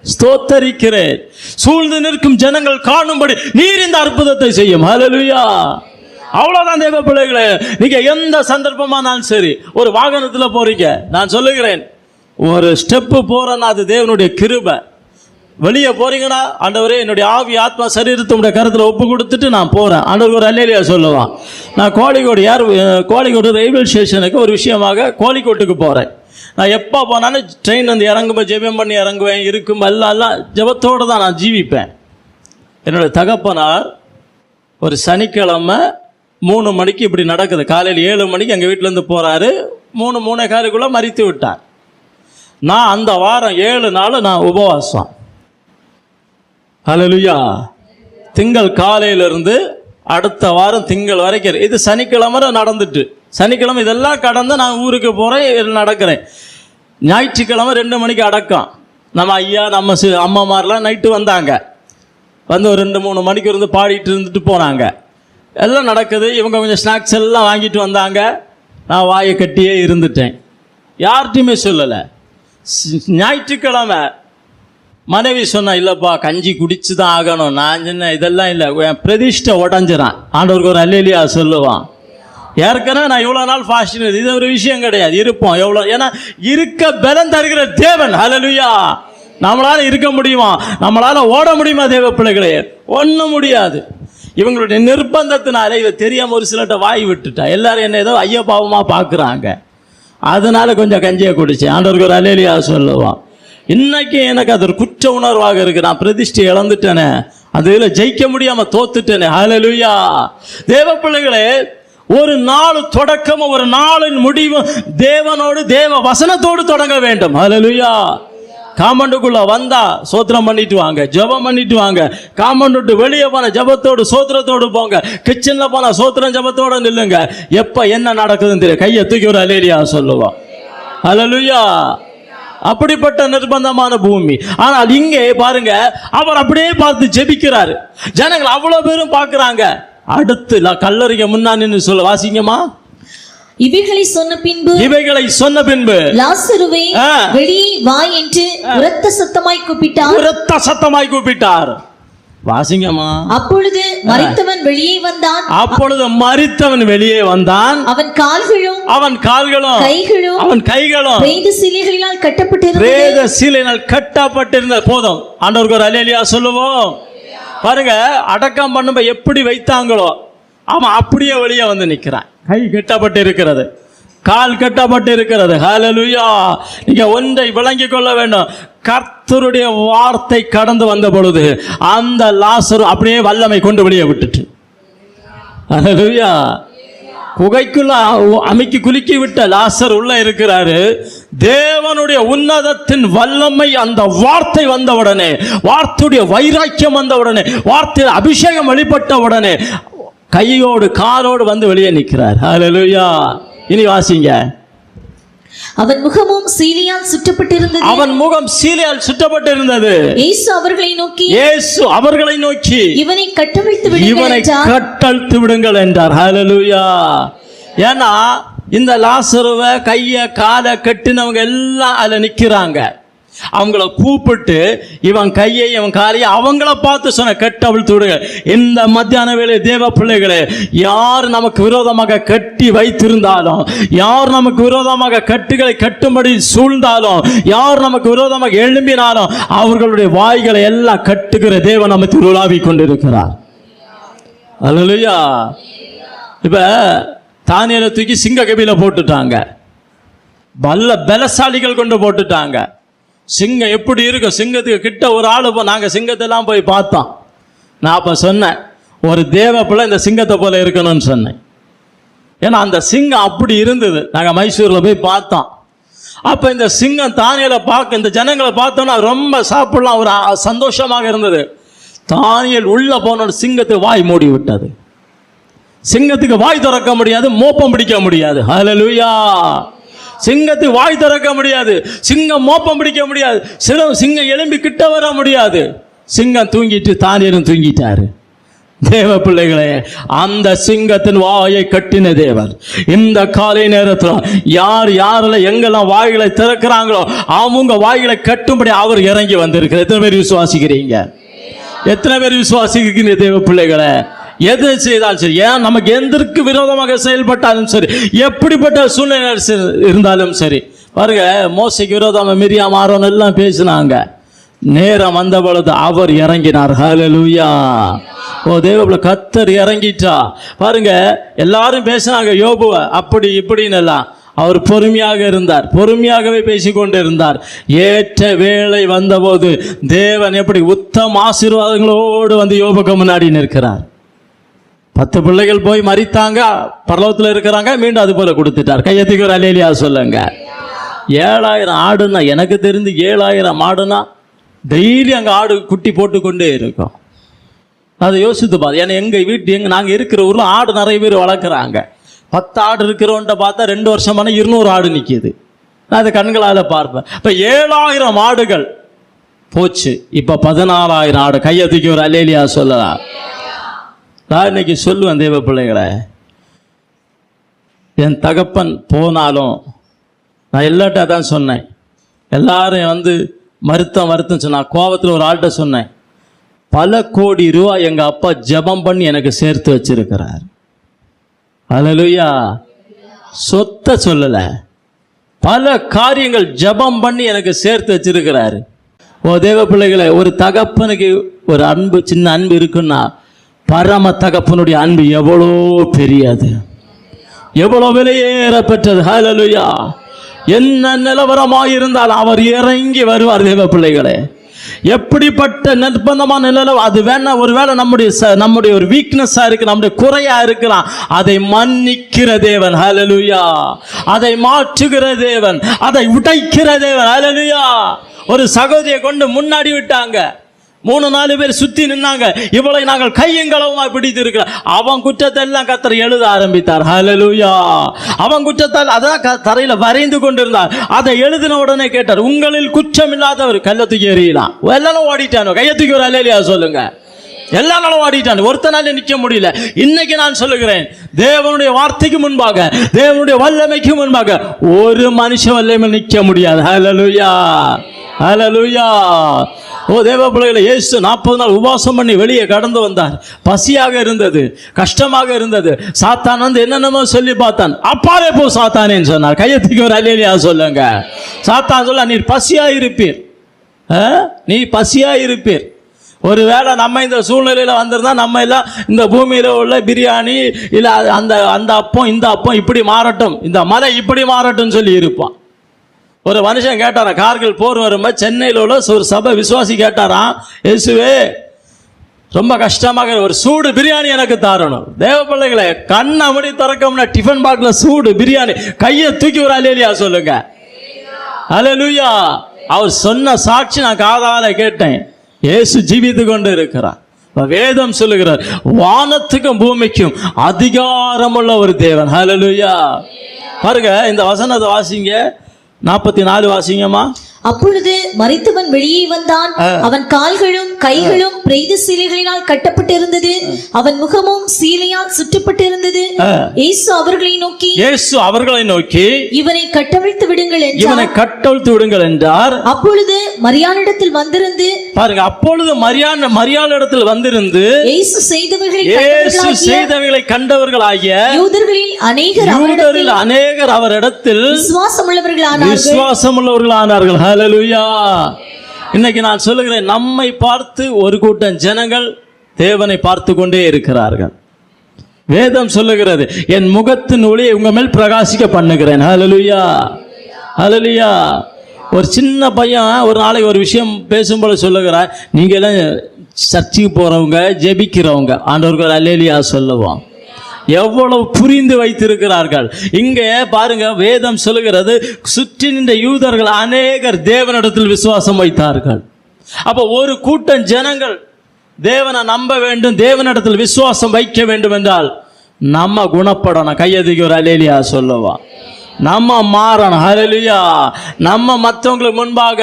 ஸ்தோத்தரிக்கிறேன். சூழ்ந்து நிற்கும் ஜனங்கள் காணும்படி நீர் இந்த அற்புதத்தை செய்யும். ஹல்லேலூயா. அவ்வளவுதான் தேவ பிள்ளைகளே. நீங்க எந்த சந்தர்ப்பமானாலும் சரி, ஒரு வாகனத்துல போறீங்க, நான் சொல்லுகிறேன், ஒரு ஸ்டெப்பு போறேன்னா அது தேவனுடைய கிருபை. வெளியே போறீங்கன்னா, ஆண்டவரே என்னுடைய ஆவி ஆத்மா சரீரத்தை உடைய கருத்தில் ஒப்பு கொடுத்துட்டு நான் போறேன், ஆண்டவர் ஒரு அல்லேலூயா சொல்லுவான். நான் கோழிக்கோடு ரயில்வே ஸ்டேஷனுக்கு ஒரு விஷயமாக கோழிக்கோட்டுக்கு போறேன். நான் எப்போ போனாலும் ட்ரெயின் வந்து இறங்கும்போது ஜெபம் பண்ணி இறங்குவேன். இருக்கும் எல்லாம் ஜெபத்தோடு தான் நான் ஜீவிப்பேன். என்னுடைய தகப்பனார் ஒரு சனிக்கிழமை 3 மணிக்கு இப்படி நடக்குது. காலையில் 7 மணிக்கு எங்கள் வீட்டிலேருந்து போகிறாரு. 3:45 மரித்து விட்டார். நான் அந்த வாரம் 7 நாள் நான் உபவாசம். அல்லேலூயா. திங்கள் காலையிலிருந்து அடுத்த வாரம் திங்கள் வரைக்கும். இது சனிக்கிழமை நடந்துட்டு, சனிக்கிழமை இதெல்லாம் கடந்து நான் ஊருக்கு போகிறேன், நடக்கிறேன். ஞாயிற்றுக்கிழமை 2 மணிக்கு அடக்கம். நம்ம ஐயா நம்ம அம்மாமாரெலாம் நைட்டு வந்தாங்க. வந்து ஒரு 2-3 மணிக்கு இருந்து பாடிட்டு இருந்துட்டு போனாங்க. எல்லாம் நடக்குது. இவங்க கொஞ்சம் ஸ்நாக்ஸ் எல்லாம் வாங்கிட்டு வந்தாங்க. நான் வாயை கட்டியே இருந்துட்டேன், யார்கிட்டையுமே சொல்லலை. ஞாயிற்றுக்கிழமை மனைவி சொன்னா, இல்லைப்பா கஞ்சி குடிச்சு தான் ஆகணும். நான் சொன்னேன், இதெல்லாம் இல்லை, பிரதிஷ்டை உடஞ்சிறான். ஆண்டவருக்கு ஒரு அல்லேலூயா சொல்லுவான். ஏற்கனவே நான் இவ்வளோ நாள் ஃபாஸ்டிங், இது ஒரு விஷயம் கிடையாது, இருப்போம் எவ்வளோ. ஏன்னா இருக்க பலம் தருகிற தேவன். அல்லேலூயா. நம்மளால இருக்க முடியுமா? நம்மளால ஓட முடியுமா? தேவ பிள்ளைகளே, ஒன்றும் முடியாது. இவங்களுடைய நிர்பந்தத்தினால இவ தெரியாம ஒரு சிலர்கிட்ட வாய் விட்டுட்டா. எல்லாரும் என்ன ஏதோ ஐயா பாவமாக பார்க்குறாங்க. அதனால கொஞ்சம் கஞ்சியை குடிச்சேன். ஆண்டவருக்கு ஒரு அல்லேலூயா சொல்லுவான். இன்னைக்கு எனக்கு அது ஒரு குற்ற உணர்வாக இருக்கு. நான் பிரதிஷ்டை இழந்துட்டேனே, அதுல ஜெயிக்க முடியாம தோத்துட்டேனே. ஹல்லேலூயா. தேவ பிள்ளைகளே, ஒரு நாள் தொடக்கமும் ஒரு நாளின் முடிவும் தேவனோடு தேவ வசனத்தோடு தொடங்க வேண்டும். ஹல்லேலூயா. காம்பவுண்டுக்குள்ள வந்தா சோத்திரம் பண்ணிட்டு வாங்க, ஜெபம் பண்ணிட்டு வாங்க. காம்பவுண்ட் விட்டு வெளியே போன ஜெபத்தோடு சோத்திரத்தோடு போங்க. கிச்சன்ல போனா சோத்திரம் ஜெபத்தோட நில்லுங்க. எப்ப என்ன நடக்குதுன்னு தெரியும். கையை தூக்கி ஒரு அல்லேலூயா சொல்லுவோம். ஹல்லேலூயா. அப்படிப்பட்ட நிர்பந்தமான பூமி. ஆனால் இங்கே பாருங்க, அவர் அப்படியே பார்த்து ஜெபிக்கிறாரு. ஜனங்கள் அவ்வளவு பேரும் பார்க்கிறாங்க. அடுத்து கல்லறைக்கு முன்னாடி சொல்ல வாசிங்கம்மா. இவைகளை சொன்ன பின்பு லாசருவே வெளியே வா என்று உரத்த சத்தமாய் கூப்பிட்டார். வாசிங்கம்மா. அப்பொழுது மரித்தவன் வெளியே வந்தான். அவன் கால்களும் கைகளும் பிரேத சீலைகளினால் கட்டப்பட்டிருந்த. போதும், ஆண்டவருக்கு ஒரு அல்லேலூயா சொல்லுவோம். பாருங்க, அடக்கம் பண்ணும்போது எப்படி வைத்தாங்களோ அவன் அப்படியே வெளியே வந்து நிற்கிறான். கை கட்டப்பட்டு இருக்கிறது, கால் கட்டப்பட்டு இருக்கிறது. ஹல்லேலூயா. நீங்க ஒன்றை விளங்கிக் கொள்ள வேண்டும். கர்த்தருடைய வார்த்தை கடந்து வந்த பொழுது அந்த லாசரு அப்படியே வல்லமை கொண்டு வெளியே விட்டுட்டு. ஹல்லேலூயா. குகைக்குள்ள அமைக்கி குலுக்கி விட்ட லாசர் உள்ள இருக்கிறாரு. தேவனுடைய உன்னதத்தின் வல்லமை அந்த வார்த்தை வந்தவுடனே, வார்த்தையுடைய வைராக்கியம் வந்தவுடனே, வார்த்தையில் அபிஷேகம் வெளிப்பட்ட உடனே கையோடு காலோடு வந்து வெளியே நிற்கிறார். ஹல்லேலூயா. இனி வாசிங்க. அவன் முகமும் சீலையால் சுற்றப்பட்டிருந்தது. அவன் முகம் சீலையால் சுற்றப்பட்டிருந்தது. இயேசு அவர்களை நோக்கி இவனை கட்டழித்து விடுங்கள் என்றார். ஹல்லேலூயா. ஏன்னா இந்த லாசருவை கைய காலை கட்டினவங்க எல்லாம் அதுல நிக்கிறாங்க. அவங்கள கூப்பிட்டு இவன் கையை இவன் காலையை அவங்கள பார்த்து சொன்ன கட்டவிழ்த்து விடுங்க. இந்த மத்தியான வேளை தேவ பிள்ளைகளே, யார் நமக்கு விரோதமாக கட்டி வைத்திருந்தாலும், யார் நமக்கு விரோதமாக கட்டுகளை கட்டும்படி சூழ்ந்தாலும், யார் நமக்கு விரோதமாக எழும்பினாலும் அவர்களுடைய வாய்களை எல்லாம் கட்டுகிற தேவன் நமக்கு உலாவி கொண்டிருக்கிறார். அல்லேலூயா. இப்ப தானியேலை தூக்கி சிங்க கபில போட்டுட்டாங்க. பலசாலிகள் கொண்டு போட்டுட்டாங்க. சிங்கம் எப்படி இருக்கும்? சிங்கத்துக்கு கிட்ட ஒரு ஆள் நாங்கள் சிங்கத்தெல்லாம் போய் பார்த்தோம். நான் அப்போ சொன்னேன், ஒரு தேவ பிள்ளை இந்த சிங்கத்தை போல இருக்கணும்னு சொன்னேன். ஏன்னா அந்த சிங்கம் அப்படி இருந்தது. நாங்கள் மைசூரில் போய் பார்த்தோம். அப்போ இந்த சிங்கம் தானியேலை பார்க்க, இந்த ஜனங்களை பார்த்தோன்னா ரொம்ப சாப்பிடலாம், ஒரு சந்தோஷமாக இருந்தது. தானியேல் உள்ள போன சிங்கத்துக்கு வாய் மூடி விட்டது. சிங்கத்துக்கு வாய் திறக்க முடியாது, மோப்பம் பிடிக்க முடியாது. ஹல்லேலூயா. சிங்கத்துக்கு வாய் திறக்க முடியாது, சிங்கம் மோப்பம் பிடிக்க முடியாது, சிங்கம் எழும்பி கிட்ட வர முடியாது. சிங்கம் தூங்கிட்டு தானியேலும் தூங்கிட்டாரு. தேவ பிள்ளைகளே, அந்த சிங்கத்தின் வாயை கட்டின தேவன் இந்த காலை நேரத்தில் யார் யாரெல்லாம் எங்கெல்லாம் வாய்களை திறக்கிறாங்களோ அவங்க வாய்களை கட்டும்படி அவர் இறங்கி வந்திருக்கிறார். எத்தனை பேர் விசுவாசிக்கிறீங்க? எத்தனை பேர் விசுவாசிக்கிறீங்க தேவ பிள்ளைகளே? எது செய்தாலும் சரி, ஏன் நமக்கு எதற்கு விரோதமாக செயல்பட்டாலும் சரி, எப்படிப்பட்ட சூழ்நிலை இருந்தாலும் சரி, பாருங்க, மோசைக்கு விரோதமாக மிரியாம் ஆரோன் எல்லாம் பேசினாங்க. நேரம் வந்த பொழுது அவர் இறங்கினார். ஹல்லேலூயா. ஓ தேவ கர்த்தர் இறங்கிட்டா. பாருங்க, எல்லாரும் பேசினாங்க யோபுவை அப்படி இப்படின்னு எல்லாம். அவர் பொறுமையாக இருந்தார், பொறுமையாகவே பேசிக்கொண்டு இருந்தார். ஏற்ற வேளை வந்தபோது தேவன் எப்படி உத்தம ஆசீர்வாதங்களோடு வந்து யோபுக்கு முன்னாடி நிற்கிறார். 10 பிள்ளைகள் போய் மரித்தாங்க, பரலோகத்தில் இருக்கிறாங்க, மீண்டும் அது போல கொடுத்துட்டார். கையத்துக்கு ஒரு அல்லேலூயா சொல்லுங்க. 7000 ஆடுனா, எனக்கு தெரிந்து 7000 ஆடுனா டெய்லி அங்கே ஆடு குட்டி போட்டுக்கொண்டே இருக்கும். அதை யோசித்து பார்த்து, ஏன்னா எங்கள் நாங்கள் இருக்கிற ஊரில் ஆடு நிறைய பேர் வளர்க்குறாங்க. 10 ஆடு இருக்கிறவன்ட்ட பார்த்தா 2 வருஷமான 200 ஆடு நிற்கிது. நான் அதை கண்களால் பார்ப்பேன். இப்போ 7000 ஆடுகள் போச்சு, இப்போ 14,000 ஆடு. கையத்துக்கு ஒரு அல்லேலூயா சொல்லலாம். நான் இன்னைக்கு சொல்லுவேன் தேவ பிள்ளைகளை, என் தகப்பன் போனாலும் நான் எல்லாட்ட தான் சொன்னேன். எல்லாரும் வந்து மருத்துவம் சொன்னா, கோபத்தில் ஒரு ஆள்கிட்ட சொன்னேன், பல கோடி ரூபா எங்கள் அப்பா ஜெபம் பண்ணி எனக்கு சேர்த்து வச்சிருக்கிறார். ஹல்லேலூயா. சொத்தை சொல்லலை, பல காரியங்கள் ஜெபம் பண்ணி எனக்கு சேர்த்து வச்சிருக்கிறாரு. ஓ தேவ பிள்ளைகளை, ஒரு தகப்பனுக்கு ஒரு அன்பு, சின்ன அன்பு இருக்குன்னா, பரம தகப்பனுடைய அன்பு எவ்வளோ பெரியது, எவ்வளோ விலையேறப்பெற்றது. ஹல்லேலூயா. என்ன நிலவரமாக அவர் இறங்கி வருவார். தேவ பிள்ளைகளே, எப்படிப்பட்ட நிர்பந்தமான நிலவரம் அது வேணா, ஒருவேளை நம்முடைய ஒரு வீக்னஸா இருக்கு, நம்முடைய குறையா இருக்கலாம், அதை மன்னிக்கிற தேவன். ஹல்லேலூயா. அதை மாற்றுகிற தேவன், அதை உடைக்கிற தேவன். ஹல்லேலூயா. ஒரு சகோதரியை கொண்டு முன்னாடி விட்டாங்க, 3-4 பேர் சுத்தி நின்னாங்க. இவளை நாங்கள் கையங்களவுமா பிடித்து இருக்கிறோம். அவன் குற்றத்தை எல்லாம் கர்த்தர் எழுத ஆரம்பித்தார். ஹல்லேலூயா. அவன் குற்றத்தால் அதான் தரையில வரைந்து கொண்டிருந்தார். அதை எழுதின உடனே கேட்டார், உங்களில் குற்றம் இல்லாதவர் கல்லை தூக்கி எறியலாம். எல்லாரும் ஓடிட்டானோ? கையத்துக்கு ஒரு அல்லேலூயா சொல்லுங்க. எல்லா நாளும் ஓடிட்டான், ஒருத்தனால நிற்க முடியல. இன்னைக்கு நான் சொல்லுகிறேன், தேவனுடைய வார்த்தைக்கு முன்பாக, தேவனுடைய வல்லமைக்கு முன்பாக ஒரு மனுஷ வல்லமை நிற்க முடியாது. ஹல்லேலூயா. ஹல்லேலூயா. ஓ தேவ பிள்ளைகளை, இயேசு 40 நாள் உபவாசம் பண்ணி வெளியே கடந்து வந்தார். பசியாக இருந்தது, கஷ்டமாக இருந்தது. சாத்தான் வந்து என்னென்னமோ சொல்லி பார்த்தான். அப்பாலே போ சாத்தானேன்னு சொன்னார். கையத்துக்கு ஒரு அல்லேலூயா சொல்லுங்க. சாத்தான் சொல்ல, நீர் பசியா இருப்பீர், நீ பசியா இருப்பீர். ஒருவேளை நம்ம இந்த சூழ்நிலையில் வந்திருந்தா நம்ம எல்லாம் இந்த பூமியில் உள்ள பிரியாணி இல்லை அந்த அப்பம் இந்த அப்பம் இப்படி மாறட்டும், இந்த மலை இப்படி மாறட்டும் சொல்லி இருப்பான். ஒரு மனுஷன் கேட்டாராம், கார்கில் போர் வரும்போது சென்னையில் உள்ள ஒரு சபை விசுவாசி கேட்டாராம், இயேசுவே ரொம்ப கஷ்டமாக ஒரு சூடு பிரியாணி எனக்கு தரணும். தேவ பிள்ளைகளே, கண்ணை மூடி திறக்கம்னா டிஃபன் பாக்ஸ்ல சூடு பிரியாணி, கையை தூக்கி ஒரு அல்லேலியா சொல்லுங்க. அல்லேலூயா. அவர் சொன்ன சாட்சி நான் காதால கேட்டேன். இயேசு ஜீவித்து கொண்டு இருக்கிறார். வேதம் சொல்லுகிறார், வானத்துக்கும் பூமிக்கும் அதிகாரமுள்ள ஒரு தேவன். அல்லேலூயா. பாருங்க, இந்த வசனத்தை வாசிங்க. 44 வாசிங்கம்மா. அப்பொழுது மரித்தவன் வெளியே வந்தான். அவன் கால்களும் கைகளும் பிரேத சீலைகளினால் கட்டப்பட்டிருந்தது. அவன் முகமும் சீலையால் சுற்றப்பட்டிருந்தது. இயேசு அவர்களை நோக்கி இவனை கட்டவிழ்த்து விடுங்கள் என்றார். அப்பொழுது மரியாளிடத்தில் வந்திருந்து, பாருங்க, அப்பொழுது மரியாளிடத்தில் வந்திருந்து இயேசு செய்தவைகளை கண்டவர்களாகிய யூதர்களில் அநேகர் அவரிடத்தில் விசுவாசமுள்ளவர்களானார்கள். ஹல்லேலூயா. இன்னைக்கு நான் சொல்லுகிறேன், நம்மை பார்த்து ஒரு கூட்டம் ஜனங்கள் தேவனை பார்த்து கொண்டே இருக்கிறார்கள். வேதம் சொல்லுகிறது, என் முகத்தின் ஒளியை உங்க மேல் பிரகாசிக்க பண்ணுகிறேன். ஹல்லேலூயா. ஹல்லேலூயா. ஒரு சின்ன பையன் ஒரு நாளைக்கு ஒரு விஷயம் பேசும்போது சொல்லுகிறார், நீங்க எல்லாம் சர்ச்சுக்கு போறவங்க, ஜெபிக்கிறவங்க, ஆண்டவர்கள் அல்லேலூயா சொல்லுவோம். எவ்வளவு புரிந்து வைத்திருக்கிறார்கள். இங்கே பாருங்க, வேதம் சொல்லுகிறது, சுற்றி நின்ற யூதர்கள் அநேகர் தேவனிடத்தில் விசுவாசம் வைத்தார்கள். அப்ப ஒரு கூட்டம் ஜனங்கள் தேவனை நம்ப வேண்டும், தேவனிடத்தில் விசுவாசம் வைக்க வேண்டும் என்றால் நம்ம குணப்படணும். கையதிக்கு ஒரு அல்லேலூயா சொல்லுவோம். நம்ம மாறணும். ஹல்லேலூயா. நம்ம மற்றவங்களுக்கு முன்பாக,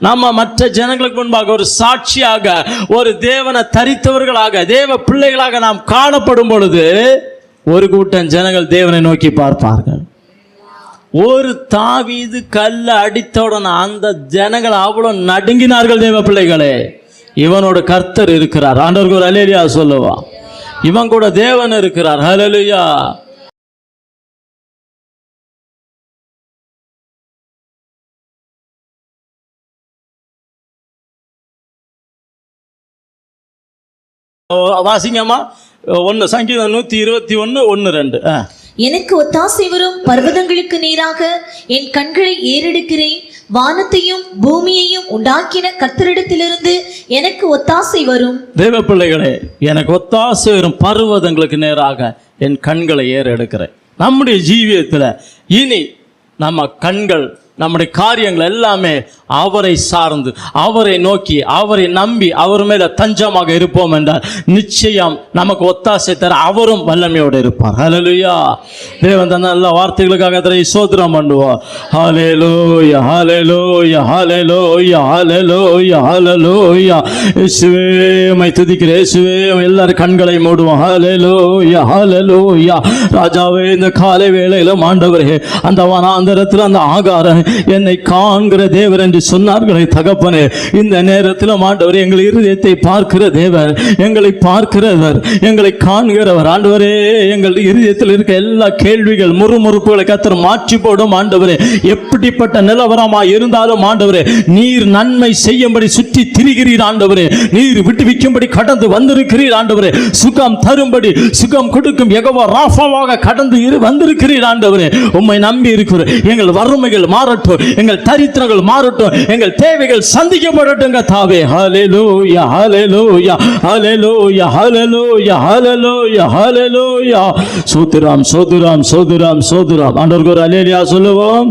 நம்ம மற்ற ஜனங்களுக்கு முன்பாக ஒரு சாட்சியாக, ஒரு தேவனை தரித்தவர்களாக, தேவ பிள்ளைகளாக நாம் காணப்படும் பொழுது ஒரு கூட்டம் ஜனங்கள் தேவனை நோக்கி பார்ப்பார்கள். ஒரு தாவீது கல்ல அடித்தவுடன் அந்த ஜனங்கள் அவ்வளவு நடுங்கினார்கள். தேவ பிள்ளைகளே, இவனோட கர்த்தர் இருக்கிறார். ஆண்டவருக்கு ஒரு அல்லேலூயா சொல்லுவா. இவன் கூட தேவன் இருக்கிறார். ஹல்லேலூயா. வாசிங்கம்மா. சங்கீதம் 121:1-2. எனக்கு ஒத்தாசை வரும் பர்வதங்களுக்கு நேராக என் கண்களை ஏறெடுக்கிறேன். வானத்தையும் பூமியையும் உண்டாக்கின கர்த்தரிடத்திலிருந்து எனக்கு ஒத்தாசை வரும். தேவ பிள்ளைகளே, எனக்கு ஒத்தாசை வரும் பர்வதங்களுக்கு நேராக என் கண்களை ஏறெடுக்கிறேன். நம்முடைய ஜீவியத்தில் இனி நம்ம கண்கள், நம்முடைய காரியங்கள் எல்லாமே அவரை சார்ந்து, அவரை நோக்கி, அவரை நம்பி, அவர் மேல தஞ்சமாக இருப்போம் என்றால் நிச்சயம் நமக்கு ஒத்தாசை தர அவரும் வல்லமையோடு இருப்பார். ஹல்லேலூயா. தேவன் தந்த நல்ல வார்த்தைகளுக்காக ஸ்தோத்திரம் பண்ணுவோம். ஹல்லேலூயா, ஹல்லேலூயா, ஹல்லேலூயா, ஹல்லேலூயா, ஹல்லேலூயா. இயேசுவே உம்மை துதிக்கிறேன். இயேசுவே, எல்லாரும் கண்களை மூடுவோம். ஹல்லேலூயா, ஹல்லேலூயா. ராஜாவே, இந்த காலை வேளையில ஆண்டவரே, அந்த வனாந்தரத்தில் அந்த ஆகாரம் என்னை காண்கிற தேவர் என்று சொன்னார்களே தகப்பனே, இந்த நேரத்தில் ஆண்டவரே, எங்கள் இருதயத்தை பார்க்கிற தேவர், எங்களை பார்க்கிறவர், எங்களை காண்கிறவர். ஆண்டவரே, எங்கள் இருதயத்தில் இருக்க எல்லா கேள்விகள், முறுமுறுப்புகளை கர்த்தர் மாற்றி போடும். ஆண்டவரே, எப்படிப்பட்ட நிலவரமாய் இருந்தாலும் ஆண்டவரே, நீர் நன்மை செய்யும்படி சுற்றி திரிகிறீர். ஆண்டவரே, நீர் விட்டுவிக்கும்படி கடந்து வந்திருக்கிறீர். ஆண்டவரே, சுகம் தரும்படி, சுகம் கொடுக்கும் யெகோவா ராஃபாவாக கடந்து வந்திருக்கிறீர். ஆண்டவரே, உம்மை நம்பி இருக்கிறோம். எங்கள் வறுமைகள் மாறட்டும், எங்கள் தரித்திரங்கள் மாறட்டும், எங்கள் தேவைகள் சந்திக்கப்படட்டும் கர்த்தாவே. ஹல்லேலூயா, ஹல்லேலூயா, ஹல்லேலூயா, ஹல்லேலூயா, ஹல்லேலூயா, ஹல்லேலூயா. ஸ்தோத்திரம், ஸ்தோத்திரம், ஸ்தோத்திரம், ஸ்தோத்திரம். ஆண்டவருக்கு ஒரு அல்லேலூயா சொல்லுவோம்.